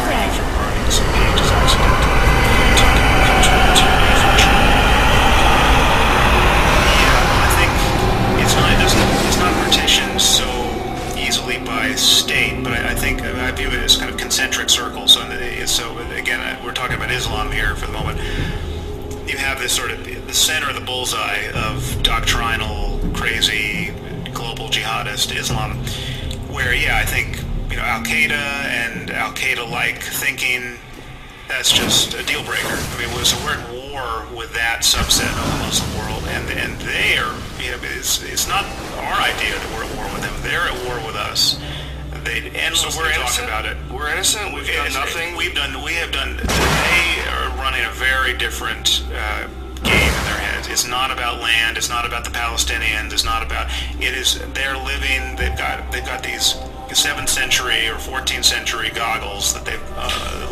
waiting for burning some pages accidental. You're talking about cultural material for true. Yeah, I think it's not partitioned so easily by state, but I think I view it as kind of concentric circles. So again, we're talking about Islam here for the moment. You have this sort of the center of the bullseye of doctrinal, crazy, global jihadist Islam, where I think Al-Qaeda and Al-Qaeda-like thinking, that's just a deal breaker. I mean, so we're at war with that subset of the Muslim world, and they are. It's not our idea that we're at war with them. They're at war with us. They endlessly so we're talk innocent? about it. We're innocent. We've done nothing. We have done. They are running a very different game in their heads. It's not about land. It's not about the Palestinians. It's not about. It is. They're living. They've got these 7th century or 14th century goggles that they're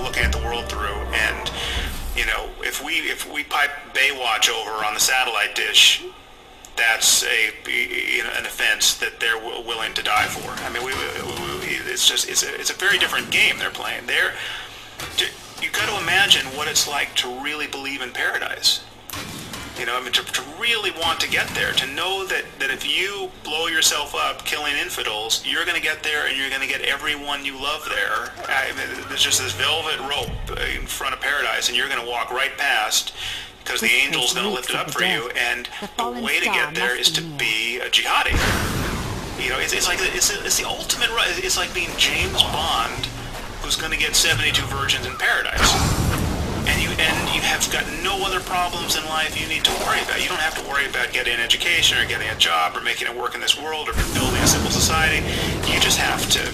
looking at the world through. And if we pipe Baywatch over on the satellite dish, that's an offense that they're willing to die for. I mean, it's a very different game they're playing. You got to imagine what it's like to really believe in paradise. To really want to get there, to know that if you blow yourself up killing infidels, you're going to get there and you're going to get everyone you love there. There's just this velvet rope in front of paradise, and you're going to walk right past, because the angel's going to lift it up for you, and the way to get there is to be a jihadi. It's the ultimate. It's like being James Bond, who's going to get 72 virgins in paradise, and and you have got no other problems in life you need to worry about. You don't have to worry about getting an education or getting a job or making it work in this world or building a civil society. You just have to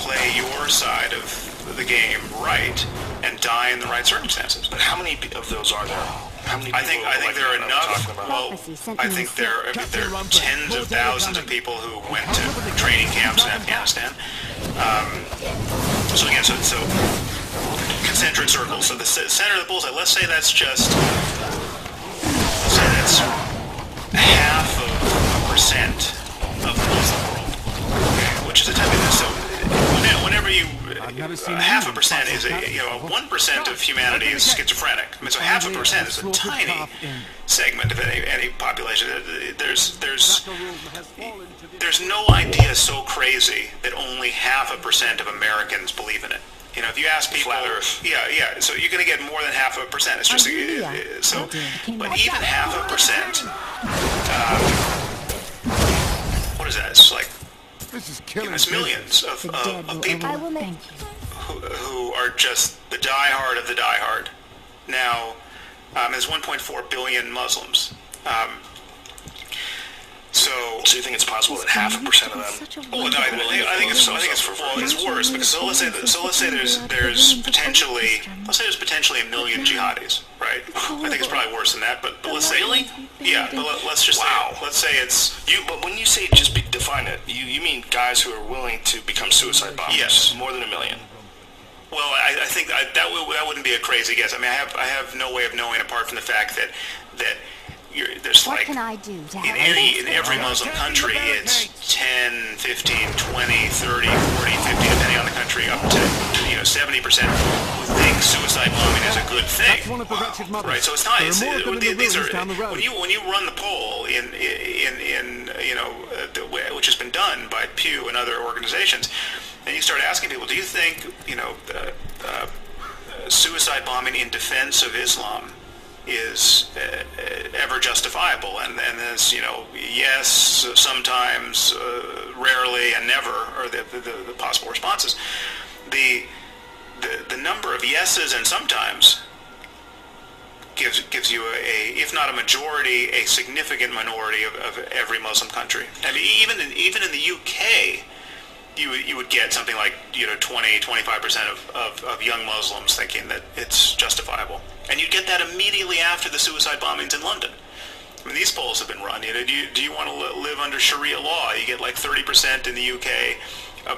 play your side of the game right and die in the right circumstances. But how many of those are there? How many people I think there are enough. Well, I think there are tens of thousands of people who went to training camps in Afghanistan. So again, so concentric circles. So the center of the bullseye. Let's say that's half of a percent of the Muslim world, okay, which is a type of this. So whenever you half a percent is 1% of humanity is schizophrenic. I mean, so half a percent is a tiny segment of any population. There's no idea so crazy that only half a percent of Americans believe in it. You know, if you ask people, flat Earth. Yeah. So you're going to get more than half a percent. It's just but even half a percent. What is that? It's like. It's millions of people who are just the diehard of the diehard. Now, there's 1.4 billion Muslims. So you think it's possible that half a percent of them? Well, no, I think it's worse because let's say there's potentially a million jihadis, right? I think it's probably worse than that, but let's say let's just say let's say it's you. But when you say define it, you mean guys who are willing to become suicide bombers? Yes, more than a million. Well, I think that wouldn't be a crazy guess. I mean, I have no way of knowing apart from the fact that there's what like can I do to help? in every Muslim country it's 10, 15, 20, 30, 40, 50 depending on the country up to 70% who think suicide bombing is a good thing. That's one of the wretched mothers. Right, so it's not. These are down the road. when you run the poll in which has been done by Pew and other organizations, and you start asking people, do you think suicide bombing in defense of Islam is ever justifiable? And there's yes, sometimes, rarely, and never are the possible responses. The number of yeses and sometimes gives you if not a majority, a significant minority of every Muslim country. I mean, even in the UK, you would get something like 20-25% of young Muslims thinking that it's justifiable, and you'd get that immediately after the suicide bombings in London. I mean, these polls have been run. Do you want to live under Sharia law? You get like 30% in the UK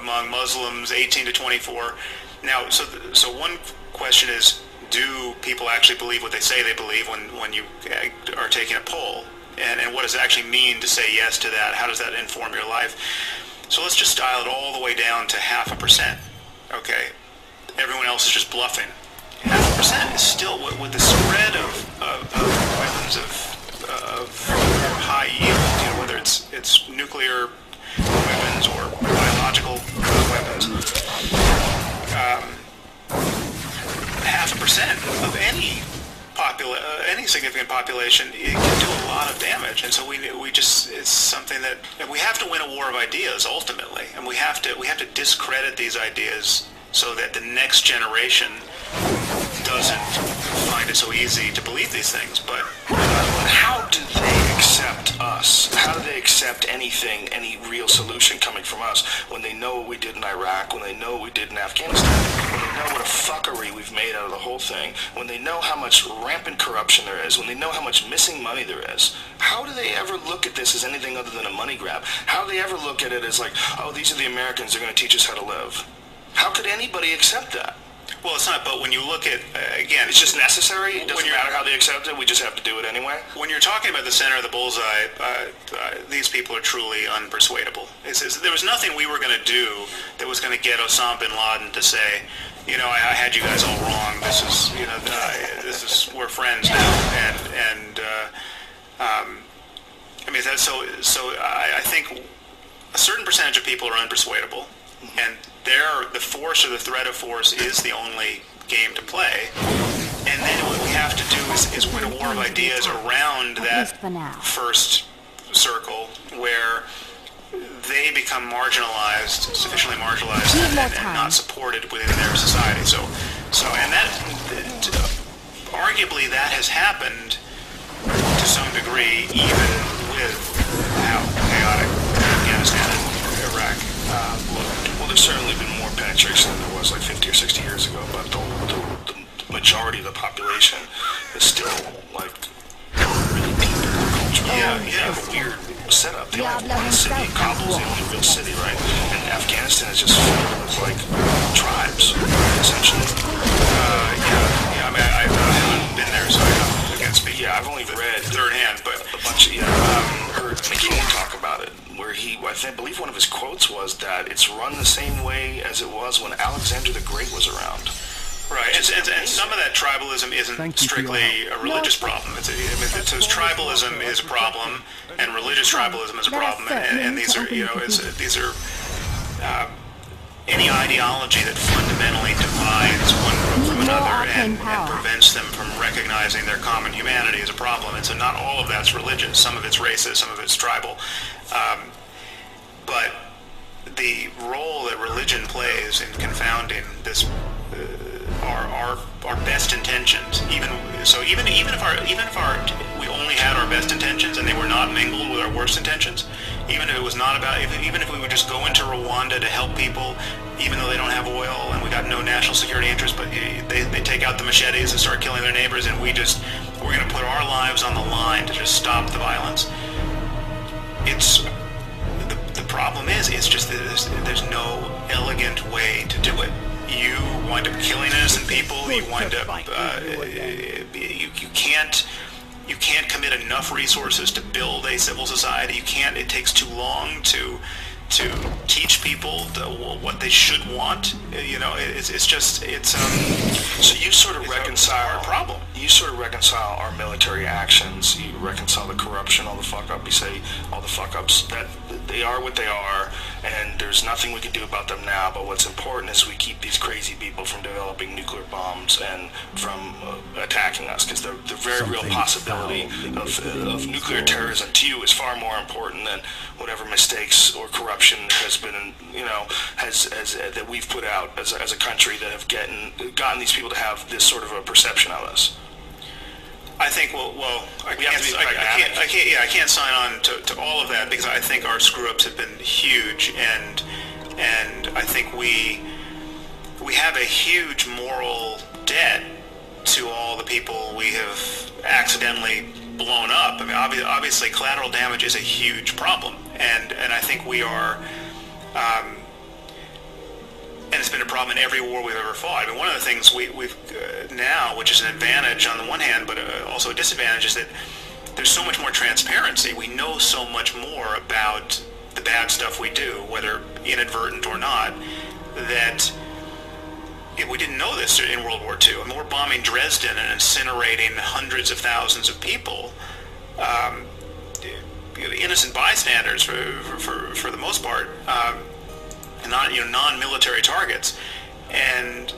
among Muslims 18 to 24. Now, so one question is, do people actually believe what they say they believe when you are taking a poll? And what does it actually mean to say yes to that? How does that inform your life? So let's just dial it all the way down to 0.5%. Okay, everyone else is just bluffing. 0.5% is still with the spread of weapons of high yield, whether it's nuclear weapons or biological weapons. 0.5% of any significant population, it can do a lot of damage, and so it's something that we have to win a war of ideas ultimately, and we have to discredit these ideas so that the next generation doesn't find it so easy to believe these things. But how do they accept us? How do they accept anything, any real solution coming from us when they know what we did in Iraq, when they know what we did in Afghanistan, when they know what a fuckery we've made out of the whole thing, when they know how much rampant corruption there is, when they know how much missing money there is? How do they ever look at this as anything other than a money grab? How do they ever look at it as like, oh, these are the Americans, they're going to teach us how to live? How could anybody accept that? Well, it's not, but when you look at, again... It's just necessary? It doesn't matter how they accept it, we just have to do it anyway? When you're talking about the center of the bullseye, these people are truly unpersuadable. There was nothing we were going to do that was going to get Osama bin Laden to say, I had you guys all wrong, we're friends now, and I mean, I think a certain percentage of people are unpersuadable, and the force or the threat of force is the only game to play. And then what we have to do is win a war of ideas around that first circle where they become marginalized, sufficiently marginalized, and not supported within their society. So, and that arguably that has happened to some degree, even with how chaotic Afghanistan and Iraq looked. Well, there's certainly been more penetration than there was like 50 or 60 years ago, but the majority of the population is still like really deep in the culture. Yeah, They have a weird setup. They only have one city. Kabul's the only real city, right? And Afghanistan is just filled with like tribes, essentially. I mean, I haven't been there, so I can't speak. Yeah, I've only read third hand, but a bunch of heard McCain talk about it, where I believe one of his quotes was that it's run the same way as it was when Alexander the Great was around. right, and some of that tribalism isn't strictly a religious problem. Tribalism is a problem, and religious tribalism is a problem, and these are, these are any ideology that fundamentally divides one group from another and prevents them from recognizing their common humanity is a problem. And so not all of that's religious. Some of it's racist, some of it's tribal. But the role that religion plays in confounding this our best intentions, even if we only had our best intentions and they were not mingled with our worst intentions, even if it was not about, even if we would just go into Rwanda to help people, even though they don't have oil and we got no national security interest, but they take out the machetes and start killing their neighbors, and we're going to put our lives on the line to just stop the violence. The problem is, it's just that there's no elegant way to do it. You wind up killing innocent people. You wind up you can't commit enough resources to build a civil society. You can't. It takes too long to teach people what they should want. So you sort of reconcile our problem. You sort of reconcile our military actions. You reconcile the corruption, all the fuck up. You say all the fuck ups that they are what they are, and there's nothing we can do about them now. But what's important is we keep these crazy people from developing nuclear bombs and from attacking us, because the very real possibility of nuclear terrorism to you is far more important than whatever mistakes or corruption has been, that we've put out as a country that have gotten these people to have this sort of a perception of us. I think, I can't sign on to all of that, because I think our screw-ups have been huge, and I think we have a huge moral debt to all the people we have accidentally blown up. I mean, obviously collateral damage is a huge problem, and I think we are, and it's been a problem in every war we've ever fought. I mean, one of the things we've now, which is an advantage on the one hand, but also a disadvantage, is that there's so much more transparency. We know so much more about the bad stuff we do, whether inadvertent or not, that we didn't know this in World War II. I mean, we're bombing Dresden and incinerating hundreds of thousands of people, innocent bystanders for the most part, not non-military targets, and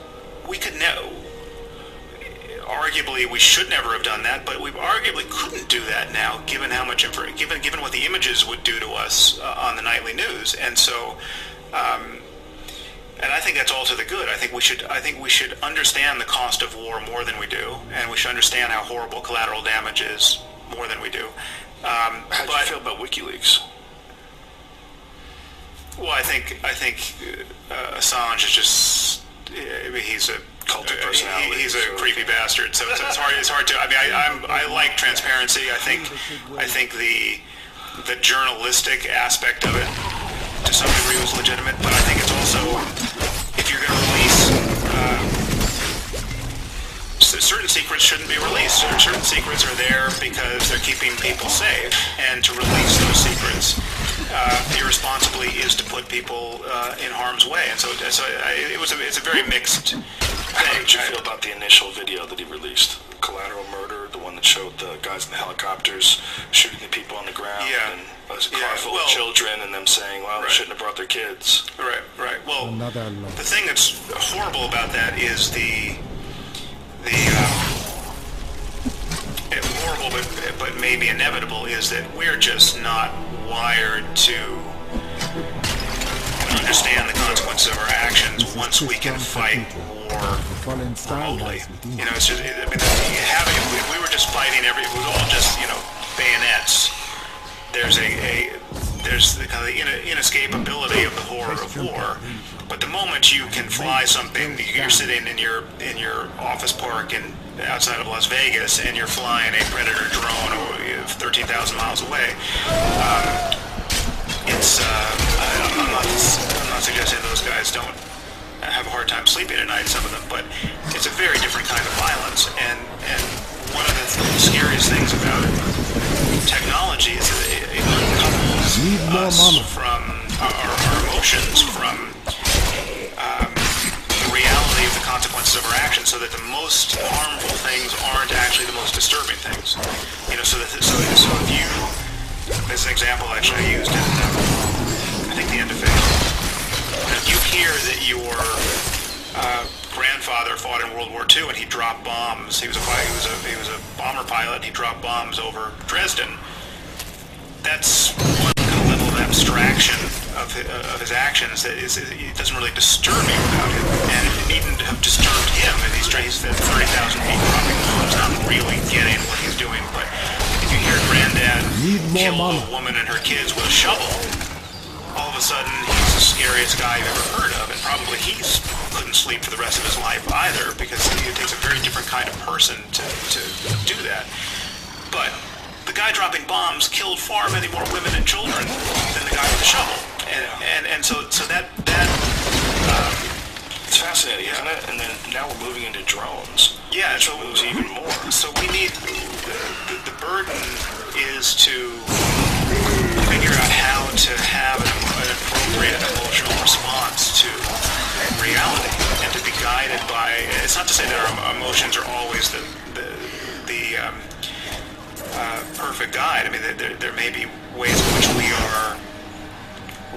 we could arguably we should never have done that, but we arguably couldn't do that now, given how much given what the images would do to us on the nightly news, and so. And I think that's all to the good. I think we should understand the cost of war more than we do, and we should understand how horrible collateral damage is more than we do. How do you feel about WikiLeaks? Well, I think Assange is just, he's a cult of personality. He's a creepy bastard. So it's hard to. I mean, I like transparency. I think the journalistic aspect of it to some degree was legitimate, but I think it's also, if you're going to release, certain secrets shouldn't be released. Certain secrets are there because they're keeping people safe, and to release those secrets irresponsibly is to put people in harm's way. And so it's a very mixed thing. How did you feel about the initial video that he released? Collateral Murder, the one that showed the guys in the helicopters shooting the people on the ground, and a car full of children, and them saying, well, they shouldn't have brought their kids. Right. Well, the thing that's horrible about that is horrible, but maybe inevitable, is that we're just not wired to understand the consequences consequences of our actions once we can fight war remotely. You know, it's just, I mean, if we were just fighting it was all just, you know, bayonets. There's there's the kind of inescapability of the horror of war. But the moment you can fly something, you're sitting in your office park outside of Las Vegas, and you're flying a Predator drone 13,000 miles away. I'm not suggesting those guys don't have a hard time sleeping at night, some of them, but it's a very different kind of violence. And one of the scariest things about technology is that it uncouples us from our emotions from the reality of the consequences of our actions, so that the most harmful things aren't actually the most disturbing things. You know, so if you, as an example, actually I used in I think the end of it. If you hear that your grandfather fought in World War II and he dropped bombs, he was a bomber pilot, and he dropped bombs over Dresden. That's one kind of level of abstraction of his actions that it doesn't really disturb me without him, and it needn't have disturbed him. And he's at 30,000 feet dropping bombs, not really getting what he's doing. But if you hear Granddad kill a woman and her kids with a shovel, all of a sudden he's the scariest guy you've ever heard of, and probably he couldn't sleep for the rest of his life either, because it takes a very different kind of person to do that. But the guy dropping bombs killed far many more women and children than the guy with the shovel, and so that it's fascinating, isn't it? And then now we're moving into drones. Yeah, so it moves even more. So we need the burden is to figure out how to have an appropriate emotional response to reality, and to be guided by. It's not to say that our emotions are always the perfect guide. I mean, there may be ways in which we are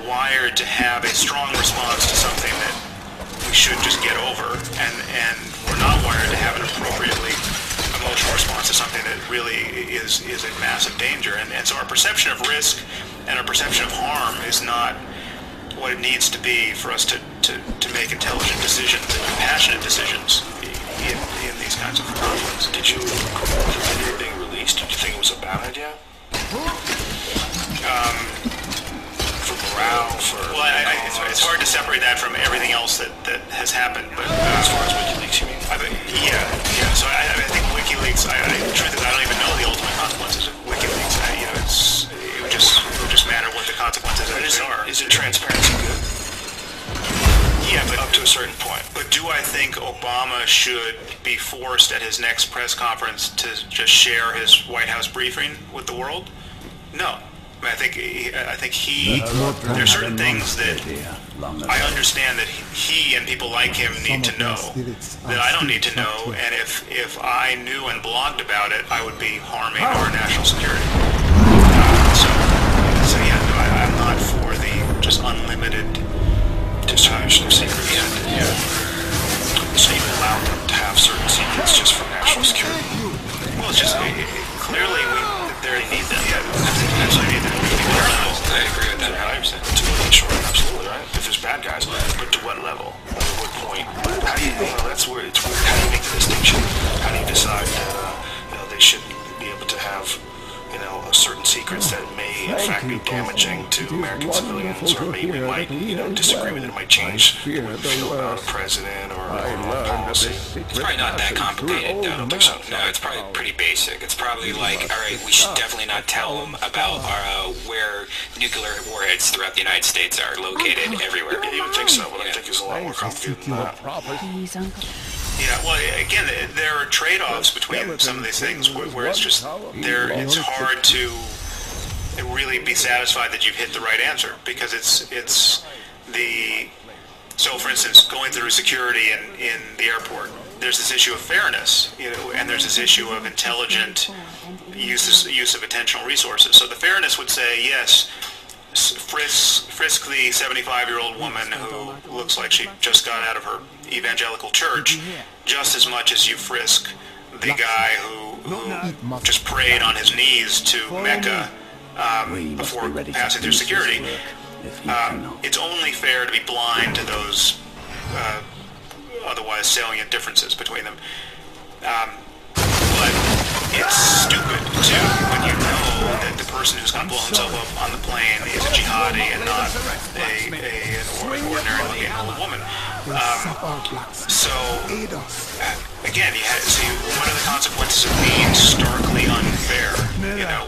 wired to have a strong response to something that we should just get over, and we're not wired to have an appropriately emotional response to something that really is a massive danger. And so our perception of risk and our perception of harm is not what it needs to be for us to make intelligent decisions and compassionate decisions in these kinds of conflicts. Did you, the video being released, did you think it was a bad idea? For morale, Well, it's hard to separate that from everything else that has happened. But as far as WikiLeaks, you mean? Yeah. So I think WikiLeaks. Truth is, I don't even know the ultimate consequences of WikiLeaks. It would just matter what the consequences are. Is it transparency good? Yeah, but up to a certain point. But do I think Obama should be forced at his next press conference to just share his White House briefing with the world? No. I think he. There are certain things that I understand that he and people like him need to know that I don't need to know, and if I knew and blogged about it, I would be harming our national security. So yeah, no, I'm not for the just unlimited distribution of secrets. Yeah. So you allow them to have certain secrets just for national security? Well, it's just clearly they need them. Yeah, absolutely need them. I agree with that 100%. To make sure, absolutely, right? If there's bad guys, but to what level? At what point? How do you? That's where it's weird. How do you make the distinction? How do you decide that they should be able to have certain secrets that may in fact be damaging to American civilians, or maybe we might disagree with it, might change the way we feel about a president or policy? It's probably not that complicated, though. I don't think so. No, it's probably pretty basic. It's probably like, all right, we should definitely not tell them about where nuclear warheads throughout the United States are located everywhere. You would think so, but I think it's a lot more complicated than that. Yeah, well, again, there are trade-offs between some of these things where it's just it's hard to really be satisfied that you've hit the right answer, because it's the. So, for instance, going through security in the airport, there's this issue of fairness, and there's this issue of intelligent use of attentional resources. So the fairness would say, yes, frisk the 75-year-old woman who looks like she just got out of her evangelical church, just as much as you frisk the guy who just prayed on his knees to Mecca before passing through security. It's only fair to be blind to those otherwise salient differences between them. But it's stupid, too, when you know that the person who's going to blow himself up on the plane is a jihadi and not an ordinary-looking old woman. So, again, what are the consequences of being starkly unfair?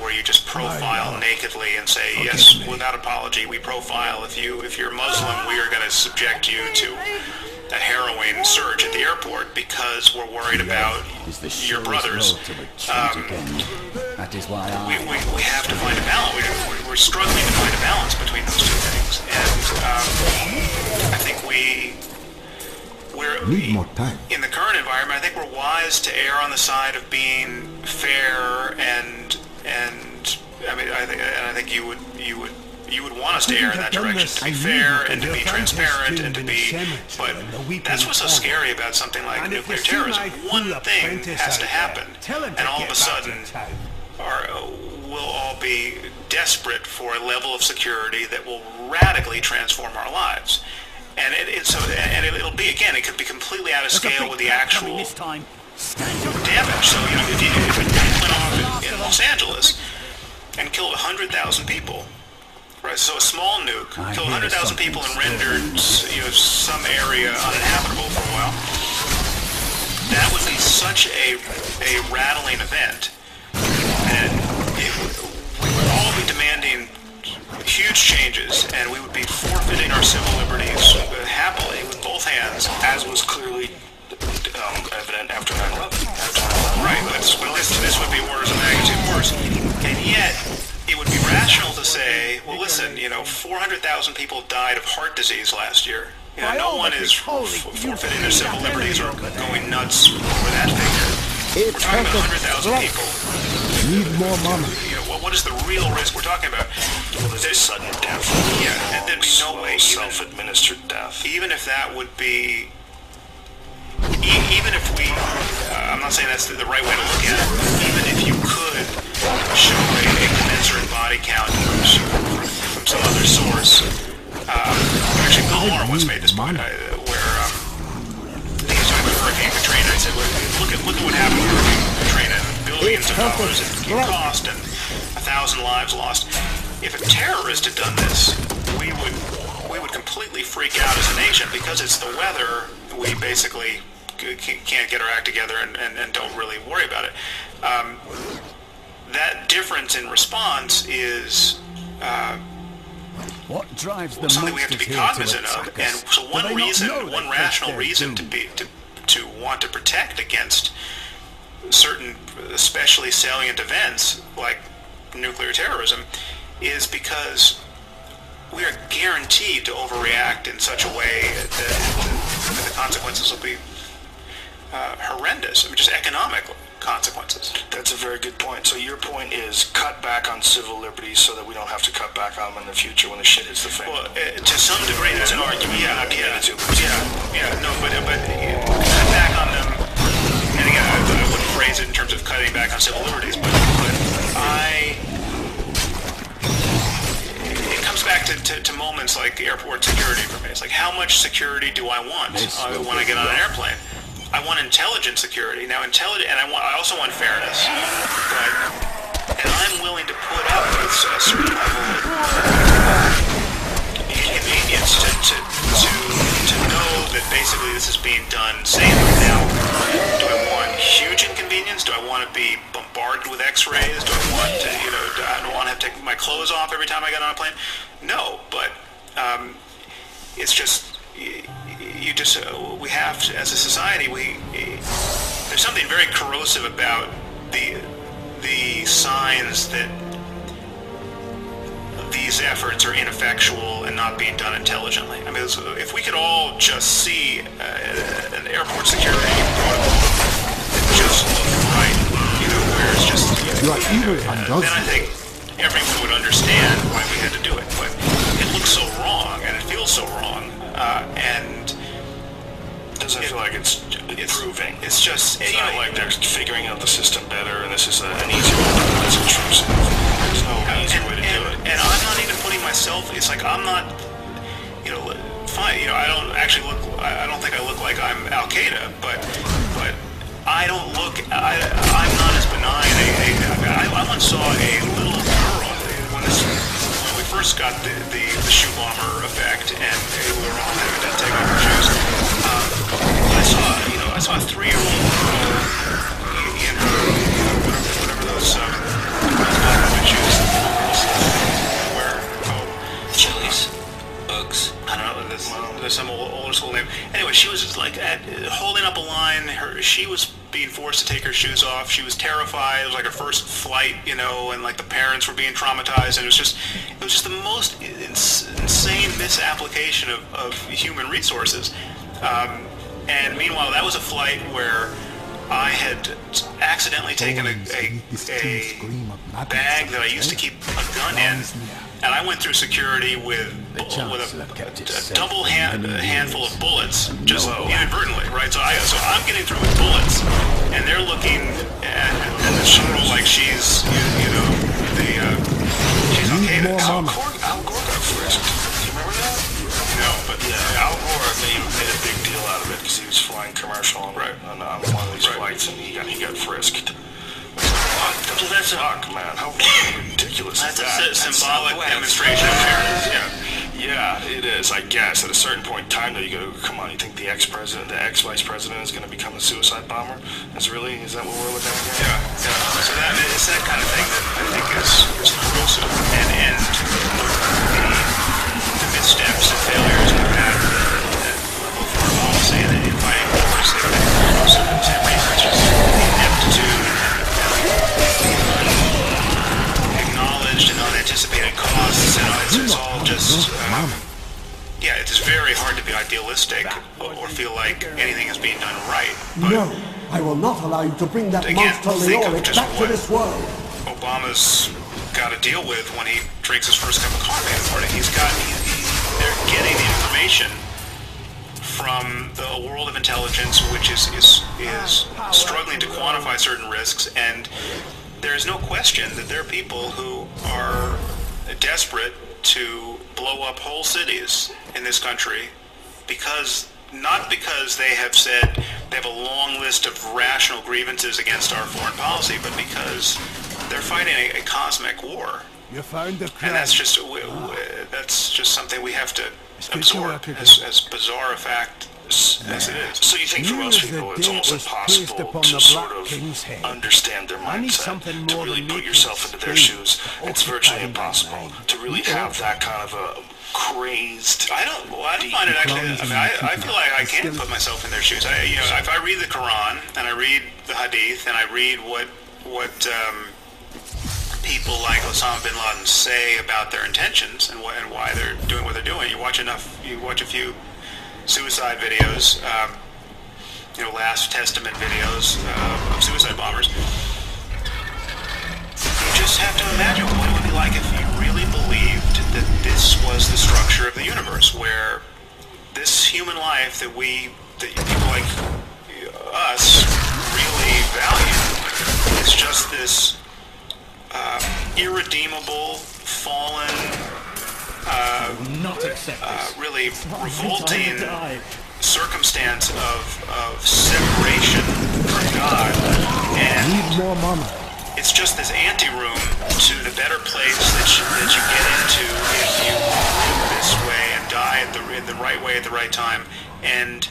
Where you just profile nakedly and say, yes, without apology, we profile. If you're Muslim, we are going to subject you to a harrowing surge at the airport because we're worried about your brothers. That is why we have to find a balance. We're struggling to find a balance between those two things, and I think we're need more time. In the current environment. I think we're wise to err on the side of being fair and I think you would want us to err in that direction, to be fair and to be transparent and to be, but that's what's so scary about something like nuclear terrorism. One thing has to happen, and all of a sudden we'll all be desperate for a level of security that will radically transform our lives. And it'll be, again, it could be completely out of scale with the actual damage. So, if it went off in Los Angeles and killed 100,000 people, right? So a small nuke killed 100,000 people and rendered some area uninhabitable for a while. That would be such a rattling event, and we would all be demanding huge changes, and we would be forfeiting our civil liberties happily with both hands, as was clearly evident after 9/11. Right, but this would be orders of magnitude worse. And yet, it would be rational to say, well, listen, 400,000 people died of heart disease last year. No one is forfeiting their civil liberties or going nuts over that figure. We're talking about 100,000 people. Need more money. What is the real risk we're talking about? Well, there's sudden death. Yeah, and there'd be no way, self-administered death. Even if that would be, even if we, I'm not saying that's the right way to look at it, even if you could show a commensurate body count from some other source, actually Bill Maher once made this point, where he was talking about Hurricane Katrina. He said, look at what happened to Hurricane Katrina. Billions of dollars it cost and 1,000 lives lost. If a terrorist had done this, we would completely freak out as a nation because it's the weather. We basically can't get our act together and don't really worry about it. That difference in response is what drives something we have to be cognizant of. And so one rational reason to want to protect against certain especially salient events like nuclear terrorism is because we are guaranteed to overreact in such a way that the consequences will be horrendous. Just economic consequences. That's a very good point. So your point is cut back on civil liberties so that we don't have to cut back on them in the future when the shit hits the fan. Well, to some degree, that's an argument. But cut back on them. And again, I wouldn't phrase it in terms of cutting back on civil liberties, but it comes back to moments like airport security for me. It's like, how much security do I want when I get on an airplane? I want intelligent security. Now, and I also want fairness. And I'm willing to put up with a certain level of inconvenience to know that basically this is being done safely. Now, do I want huge inconvenience? Do I want to be bombarded with X-rays? Do I want to, I don't want to have to take my clothes off every time I get on a plane? No, but it's just. We have to, as a society, there's something very corrosive about the signs that these efforts are ineffectual and not being done intelligently. I mean, if we could all just see an airport security protocol that just looked right, where it's just, then I think everyone would understand why we had to do it. But it looks so wrong, and it feels so wrong, and doesn't feel like it's improving. It's just it's not like they're figuring out the system better, and this is an easy way to do it. It's intrusive. There's no easy way to do it. And I'm not even putting myself. It's like I'm not. Fine. I don't actually look. I don't think I look like I'm Al Qaeda, but I don't look. I'm not as benign. I once saw a little girl when we first got the shoe bomber effect, and we were all having to take off our shoes. I saw a 3-year-old girl in her whatever those black shoes wear. Chili's, Bugs. I don't know. There's some older school name. Anyway, she was just like holding up a line. She was being forced to take her shoes off. She was terrified. It was like her first flight, and like the parents were being traumatized. And it was just the most insane misapplication of human resources. And meanwhile, that was a flight where I had accidentally taken a bag that I used to keep a gun in, and I went through security with a double handful of bullets, just inadvertently, right? So I'm getting through with bullets, and they're looking at this girl like she's, she's okay. Al Gore got frisked. Do you remember that? No, but yeah, Al Gore made a big deal out of it because he was flying commercial on one of these flights, and he got frisked. That's man. How ridiculous is that? That's a symbolic demonstration of fairness. Yeah, it is. I guess at a certain point in time, though, you go, come on. You think the ex-vice president is going to become a suicide bomber? Is that what we're looking at here? Yeah. So it's that kind of thing that I think is corrosive, and the missteps and failures in the pattern that level of foreign policy and in fighting wars, they've been corrosive in the same research as the ineptitude acknowledged and unanticipated costs, it's all just, it's very hard to be idealistic or feel like anything is being done right. But no, I will not allow you to bring that monster Leoric back to this world. Obama's got to deal with when he drinks his first cup of coffee in the morning. They're getting the information from the world of intelligence, which is struggling to quantify certain risks, and there is no question that there are people who are desperate to blow up whole cities in this country not because they have said they have a long list of rational grievances against our foreign policy, but because they're fighting a cosmic war. You found the and that's just something we have to absorb, as bizarre a fact as it is. So you think for most people it's almost impossible to sort of understand their mindset, to really put yourself into their shoes. It's virtually impossible to really have that kind of a crazed. I don't find it actually. I feel like I can put myself in their shoes. If I read the Quran and I read the Hadith and I read what people like Osama bin Laden say about their intentions and why they're doing what they're doing. You watch a few suicide videos, Last Testament videos of suicide bombers. You just have to imagine what it would be like if you really believed that this was the structure of the universe, where this human life that people like us really value is just this irredeemable, fallen, really revolting circumstance of separation from God, and it's just this anteroom to the better place that you get into if you live this way and die in the right way at the right time, and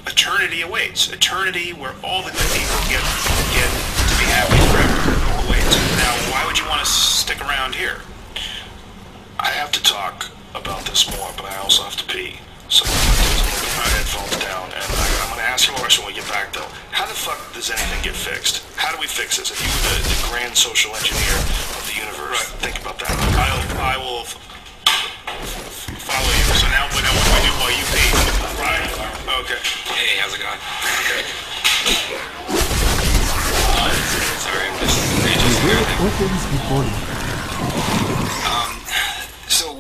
eternity awaits. Eternity where all the good people get to be happy forever awaits. Now, why would you want to stick around here? I have to talk about this more, but I also have to pee. So I'm going to put my headphones down, and I'm going to ask you a question when we get back, though. How the fuck does anything get fixed? How do we fix this? If you were the grand social engineer of the universe, think about that. I will follow you. So now what do I do while you pee? Right. Okay. Hey, how's it going? Okay. Sorry, I'm just reading. So,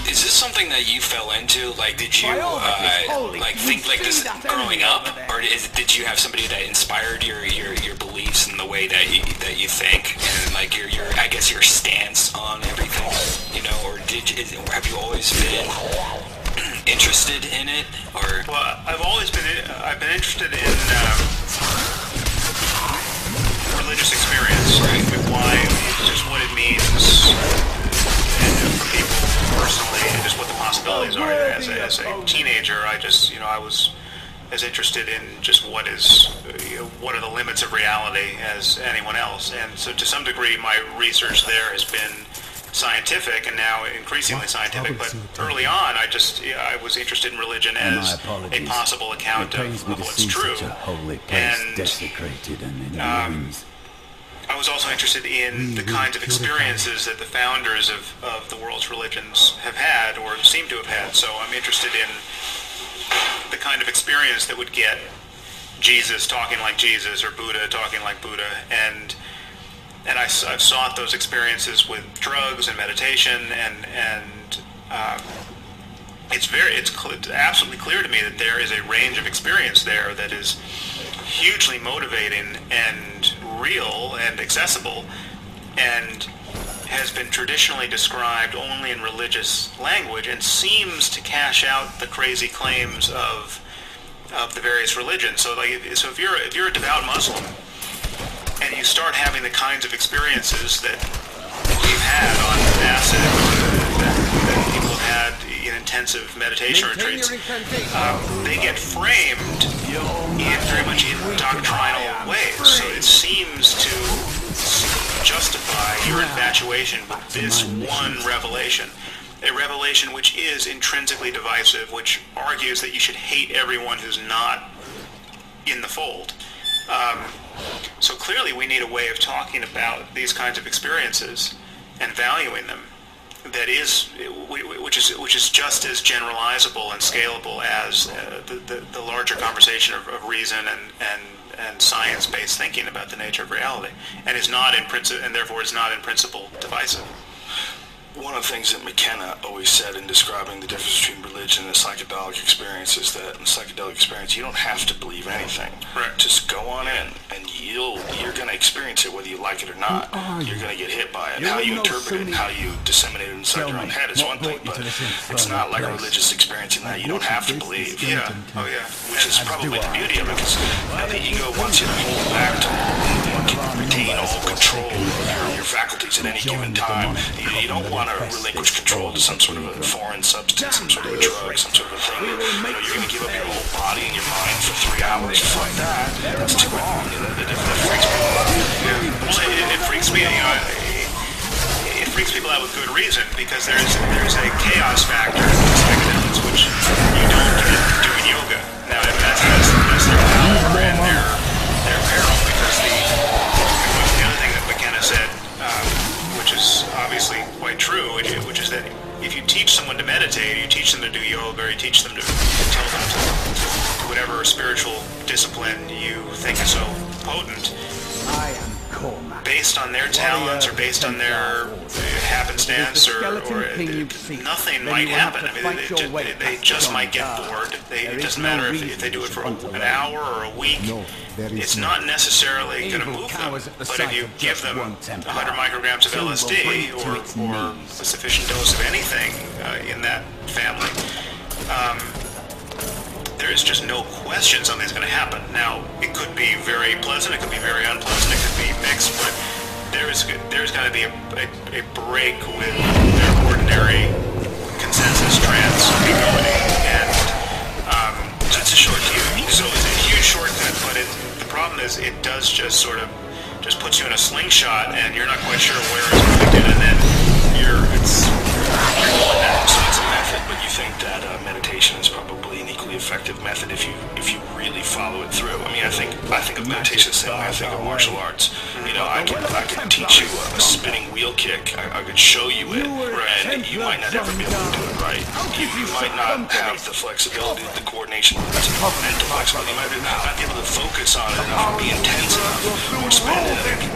is this something that you fell into? Like, did you think like this growing up, or did you have somebody that inspired your beliefs and the way that you think, and like your I guess your stance on everything, or have you always been interested in it, or? Well, I've been interested in religious experience, right? Why, just what it means, and for people personally, and just what the possibilities are. As a teenager, I was as interested in just what are the limits of reality as anyone else, and so to some degree, my research there has been scientific, and now increasingly scientific. But early on, I was interested in religion as a possible account of what's true, and I was also interested in the kinds of experiences that the founders of the world's religions have had, or seem to have had. So I'm interested in the kind of experience that would get Jesus talking like Jesus, or Buddha talking like Buddha, and I've sought those experiences with drugs and meditation, and it's absolutely clear to me that there is a range of experience there that is hugely motivating and real and accessible, and has been traditionally described only in religious language, and seems to cash out the crazy claims of the various religions. So if you're a devout Muslim, and you start having the kinds of experiences that we've had on acid, that people have had in intensive meditation retreats, they get framed in very much in doctrinal ways. So it seems to justify your infatuation with this one revelation. A revelation which is intrinsically divisive, which argues that you should hate everyone who's not in the fold. So clearly we need a way of talking about these kinds of experiences and valuing them which is just as generalizable and scalable as the larger conversation of reason and science-based thinking about the nature of reality, and is not in principle, and therefore is not in principle divisive. One of the things that McKenna always said in describing the difference between religion and a psychedelic experience is that in a psychedelic experience, you don't have to believe anything. Right. Just go on in, and you're going to experience it whether you like it or not. You're going to get hit by it. How you interpret it and how you disseminate it inside your own head is one thing, but it's not like a religious experience in that you don't have to believe. Yeah. Oh yeah. Which is probably the beauty of it, because the ego wants you to hold back to retain all control of your faculties at any given time. You don't want to relinquish control to some sort of a foreign substance, some sort of a drug, some sort of a thing. You're going to give up your whole body and your mind for 3 hours. Fuck that. That's too long. It freaks me out. It freaks people out with good reason, because there's a chaos factor in psychedelics which you don't get doing yoga. Now that's their power and their peril, because the other thing that McKenna said, which is obviously quite true, which is that if you teach someone to meditate, you teach them to do yoga, or you teach them to tell them to whatever spiritual discipline you think is so potent, based on their talents or based on their happenstance, or nothing might happen. I mean, they just might get bored. It doesn't matter if they do it for an hour or a week. It's not necessarily going to move them. But if you give them 100 micrograms of LSD or a sufficient dose of anything in that family, there is just no question something's going to happen. Now, it could be very pleasant, it could be very unpleasant, it could be mixed, but there's got to be a break with their ordinary consensus trance ability, and that's a short view. So it's a huge shortcut, but the problem is it does just sort of puts you in a slingshot, and you're not quite sure where it's pointed, and then you're going that. So it's a method, but you think that meditation is probably an equally effective method if you really follow it through. I mean, I think of meditation the same way I think of martial arts. You know, I can teach you a spinning wheel kick. I could show you it, and you might not ever be able to do it right. You might not have the flexibility, the coordination, the mental flexibility. You might not be able to focus on it enough, or be intense enough, or spend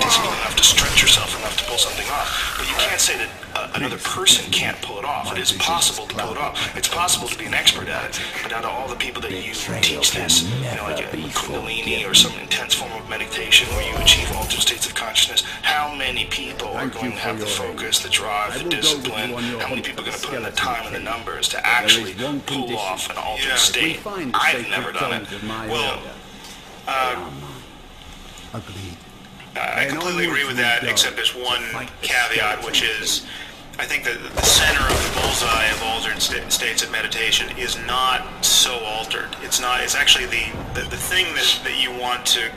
discipline enough to stretch yourself enough to pull something off. But you can't say that another person can't pull it off. It is possible to pull it off. It's possible to be an expert at it. But out of all the people that you teach this, like a Kundalini or some intense form of meditation where you achieve altered states states of consciousness, how many people are going to have the focus, the drive, the discipline? How many people are going to put in the time and the numbers to actually pull off an altered state? I've never done it. Well, Agreed. I completely agree with that, except there's one caveat, which is I think that the center of the bullseye of altered states of meditation is not so altered. It's not. It's actually the thing that you want to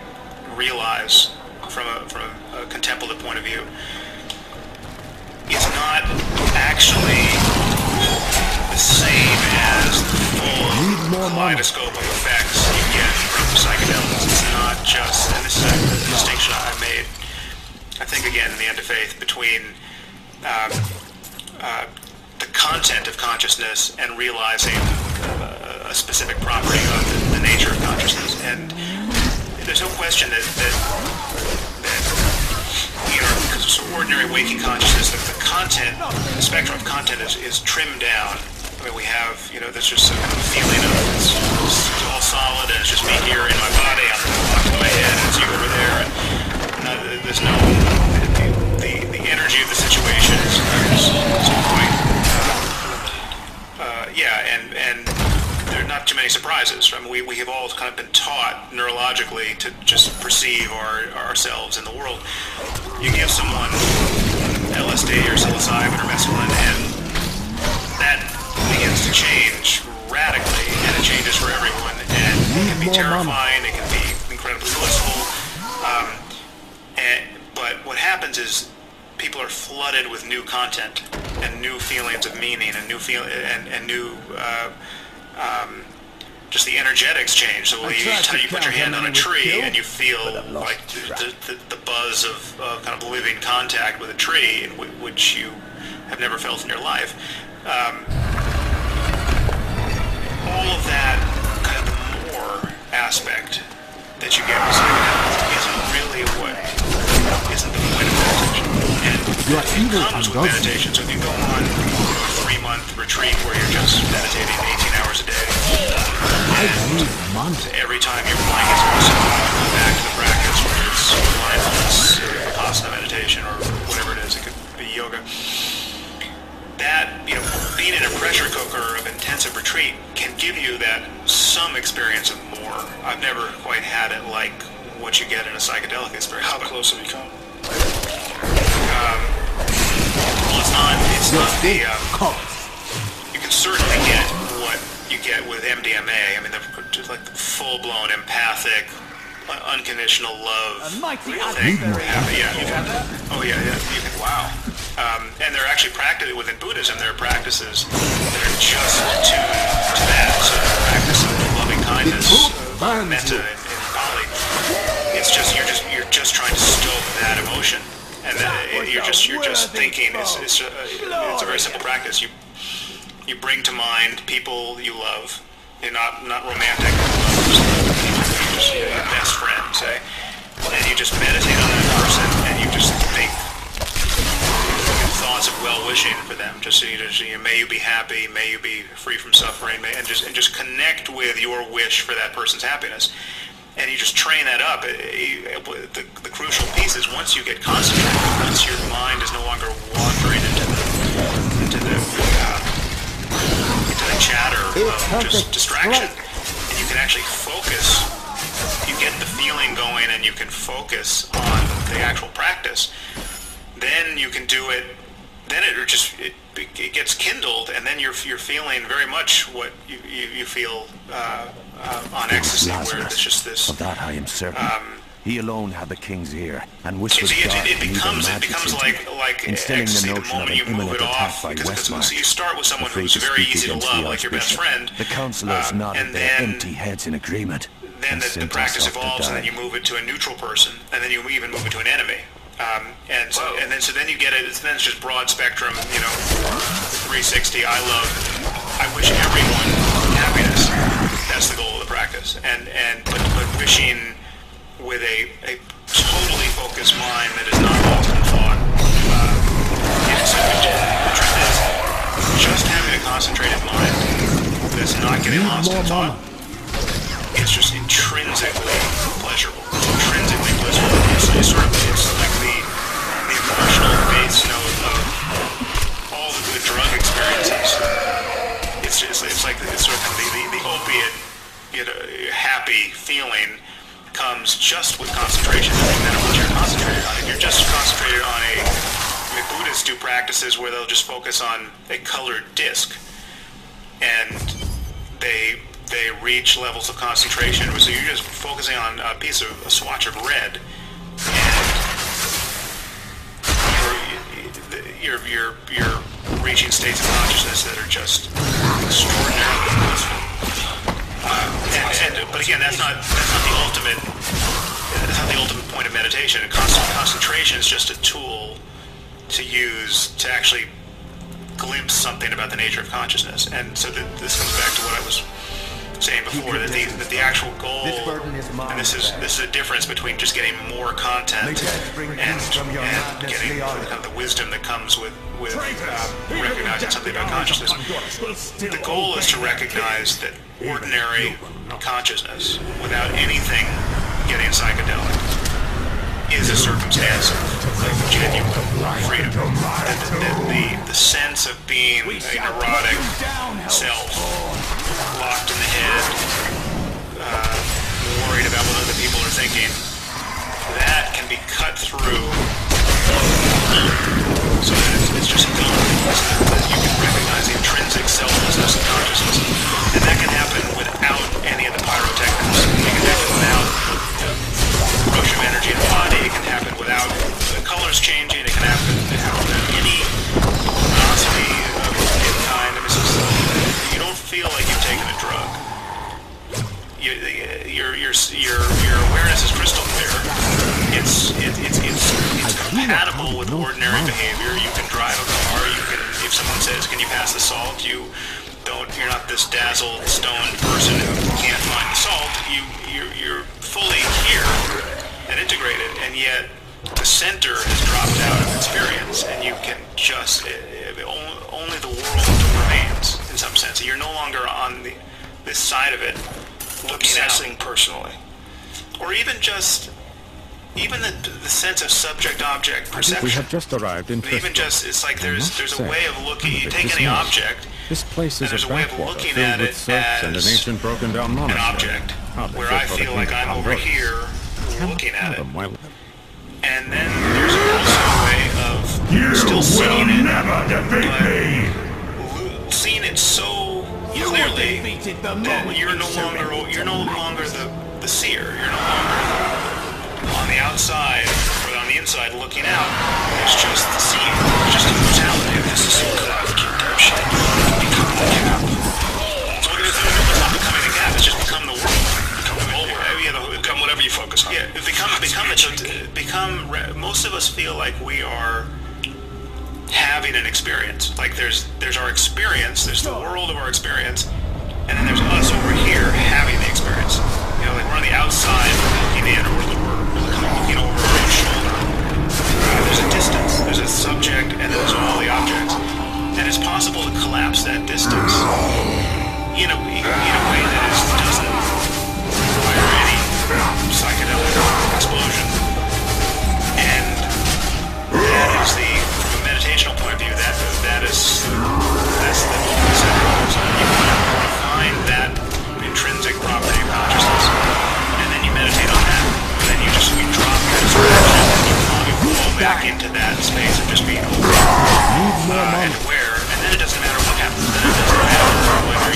realize from a contemplative point of view. It's not actually the same as the full kaleidoscope of effects you get from psychedelics. It's not just, and this is a distinction I made, I think, again, in the End of Faith, between the content of consciousness and realizing a specific property of the nature of consciousness. And there's no question that you know, because of ordinary waking consciousness, the content, the spectrum of content is trimmed down. I mean, we have, you know, there's just a feeling of it's all solid and it's just me here in my body, I'm locked in my head, and it's you over there, and there's no, the energy of the situation is quite, and there are not too many surprises. I mean, we have all kind of been taught neurologically to just perceive ourselves in the world. You give someone LSD or psilocybin or mescaline, and that begins to change radically, and it changes for everyone, and it can be terrifying, it can be incredibly blissful, but what happens is people are flooded with new content and new feelings of meaning and new just the energetics change. So you put your hand on a tree and you feel like the buzz of kind of living contact with a tree, which you have never felt in your life. All of that kind of the more aspect that you get with psychedelics isn't really what isn't the point of meditation. And it comes with meditation. So if you go on a 3-month retreat where you're just meditating 18 hours a day, and every time your mind gets more simple, you go back to the practice, whether it's mindfulness, vipassana meditation, or whatever it is. It could be yoga. That, you know, being in a pressure cooker of intensive retreat can give you that some experience of more. I've never quite had it like what you get in a psychedelic experience. How close have you come? Well, it's not the, you can certainly get what you get with MDMA. I mean, just like the full-blown empathic, unconditional love thing. Yeah, you've had that? Oh yeah, you can, wow. And they're actually practiced within Buddhism. There are practices that are just tuned to that. So the practice of loving kindness, metta in Pali. It's just you're just trying to stoke that emotion, and you're just thinking. It's a very simple practice. You bring to mind people you love. You're not romantic lovers, just your best friend, say, and you just meditate on that person, and you just think thoughts of well-wishing for them. Just may you be happy, may you be free from suffering, and just connect with your wish for that person's happiness. And you just train that up. The crucial piece is once you get concentrated, once your mind is no longer wandering into the chatter of just distraction, and you can actually focus. You get the feeling going, and you can focus on the actual practice. Then you can do it. Then it gets kindled, and then you're feeling very much what you feel on ecstasy, where it's just this. Of that I am certain. He alone had the king's ear, and whispered it becomes like ecstasy the moment you move it off, because you start with someone who's very easy to love, like your best friend. The councillors nodded their empty heads in agreement. Then the practice evolves, and then you move it to a neutral person, and then you even move it to an enemy. So then you get it. Then it's just broad spectrum, 360. I wish everyone happiness. That's the goal of the practice. But wishing with a totally focused mind that is not lost in thought. The truth is, just having a concentrated mind that's not getting lost in thought, it's just intrinsically pleasurable. It's intrinsically blissful. it's like the emotional base note of all the good drug experiences. It's like it's sort of the opiate, happy feeling comes just with concentration. No matter what you're concentrated on, if you're just concentrated on Buddhists do practices where they'll just focus on a colored disc, and they reach levels of concentration. So you're just focusing on a swatch of red, and you're reaching states of consciousness that are just extraordinarily blissful. But again, that's not the ultimate. That's not the ultimate point of meditation. Concentration is just a tool to use to actually glimpse something about the nature of consciousness. And so this comes back to what I was saying before, that the actual goal, and this is a difference between just getting more content and getting the wisdom that comes with recognizing something about consciousness. The goal is to recognize that ordinary consciousness, without anything getting psychedelic, is a circumstance of genuine freedom. The sense of being a neurotic self, locked in the head, worried about what other people are thinking, that can be cut through so that it's just gone. So that you can recognize the intrinsic selflessness of consciousness. And that can happen without any of the pyrotechnics. It can happen without rush of energy in the body. It can happen without the colors changing. It can happen without any luminosity of any kind. I mean, you don't feel like you've taken a drug. Your awareness is crystal clear. It's compatible with ordinary behavior. You can drive a car. You can, if someone says, "Can you pass the salt?" You're not this dazzled, stoned person who can't find the salt. You're fully here and integrated, and yet the center has dropped out of experience, and you can just only the world remains in some sense. You're no longer on this side of it, obsessing personally, or even the sense of subject-object perception. We have just arrived in Even just, it's like there's a way of looking. You take any object. This place is a backwater filled with serfs and an ancient broken-down monastery. An object where I feel like I'm over here looking at it. And then there's also a way of still seeing it, but seeing it so clearly that you're no longer the seer. You're no longer on the outside or on the inside looking out. It's just the seer. It's just a totality. This is so shit. Become the cap. So it's not becoming the cap. It's just become the world. Become whatever you focus on. Yeah, most of us feel like we are having an experience. Like there's our experience, there's the world of our experience, and then there's us over here having the experience. Like we're on the outside looking in, or we're looking over our own shoulder. There's a distance, there's a subject, and then there's all the objects. And it's possible to collapse that distance in a way that doesn't require any psychedelic explosion. And that is from a meditational point of view, that's the center. So you want to find that intrinsic property of consciousness, and then you meditate on that, and then you drop your distraction, and you fall back into that space of just being aware and aware, and then it doesn't matter what happens. Then it doesn't matter whether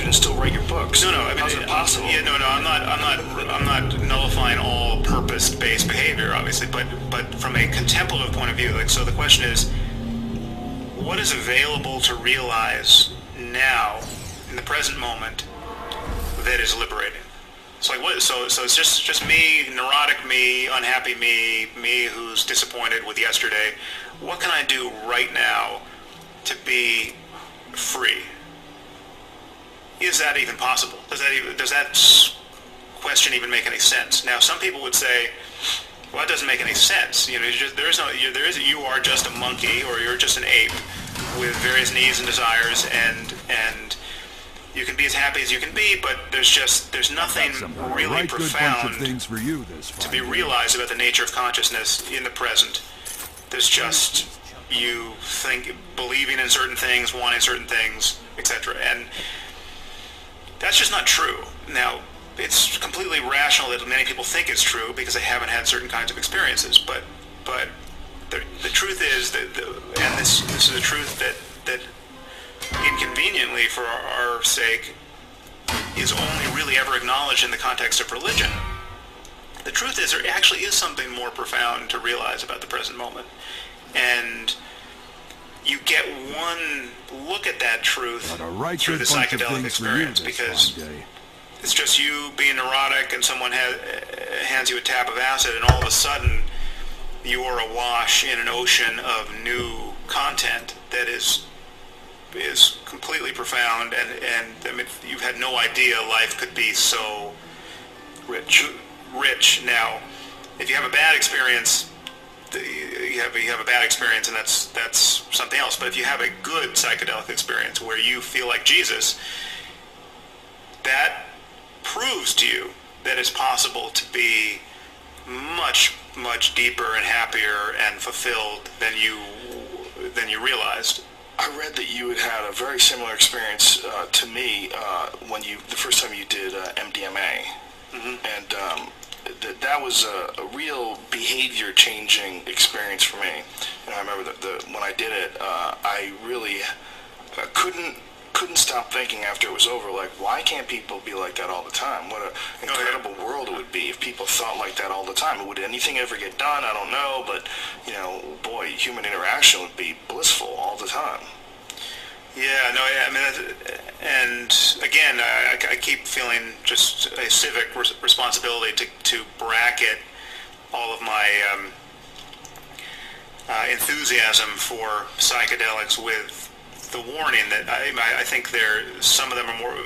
dude, and still write your books. No, I mean, how's it possible? Yeah, no, I'm not nullifying all purpose-based behavior, obviously, but from a contemplative point of view, like, so the question is, what is available to realize now, in the present moment, that is liberating? So like what? So it's just me, neurotic me, unhappy me who's disappointed with yesterday. What can I do right now to be free? Is that even possible? Does that question even make any sense? Now, some people would say, well, that doesn't make any sense. You know, you are just a monkey, or you're just an ape with various needs and desires, and you can be as happy as you can be, but there's nothing really profound to be realized about the nature of consciousness in the present. There's just you believing in certain things, wanting certain things, etc. And that's just not true. Now, it's completely rational that many people think it's true because they haven't had certain kinds of experiences, but the truth is that, and this is a truth that inconveniently for our sake is only really ever acknowledged in the context of religion. The truth is there actually is something more profound to realize about the present moment, and you get one look at that truth through the psychedelic experience, because it's just you being neurotic and someone hands you a tap of acid, and all of a sudden you are awash in an ocean of new content that is completely profound, and I mean, you've had no idea life could be so rich. Now, if you have a bad experience, you have a bad experience, and that's something else. But if you have a good psychedelic experience where you feel like Jesus, that proves to you that it's possible to be much, much deeper and happier and fulfilled than you realized. I read that you had a very similar experience to me when the first time you did MDMA, and that was a real behavior-changing experience for me. And I remember that when I did it, I really couldn't stop thinking after it was over, like, why can't people be like that all the time? What an incredible world it would be if people thought like that all the time. Would anything ever get done? I don't know, but, you know, boy, human interaction would be blissful all the time. Yeah, no, I mean, and again, I keep feeling just a civic responsibility to bracket all of my enthusiasm for psychedelics with the warning that I think some of them are more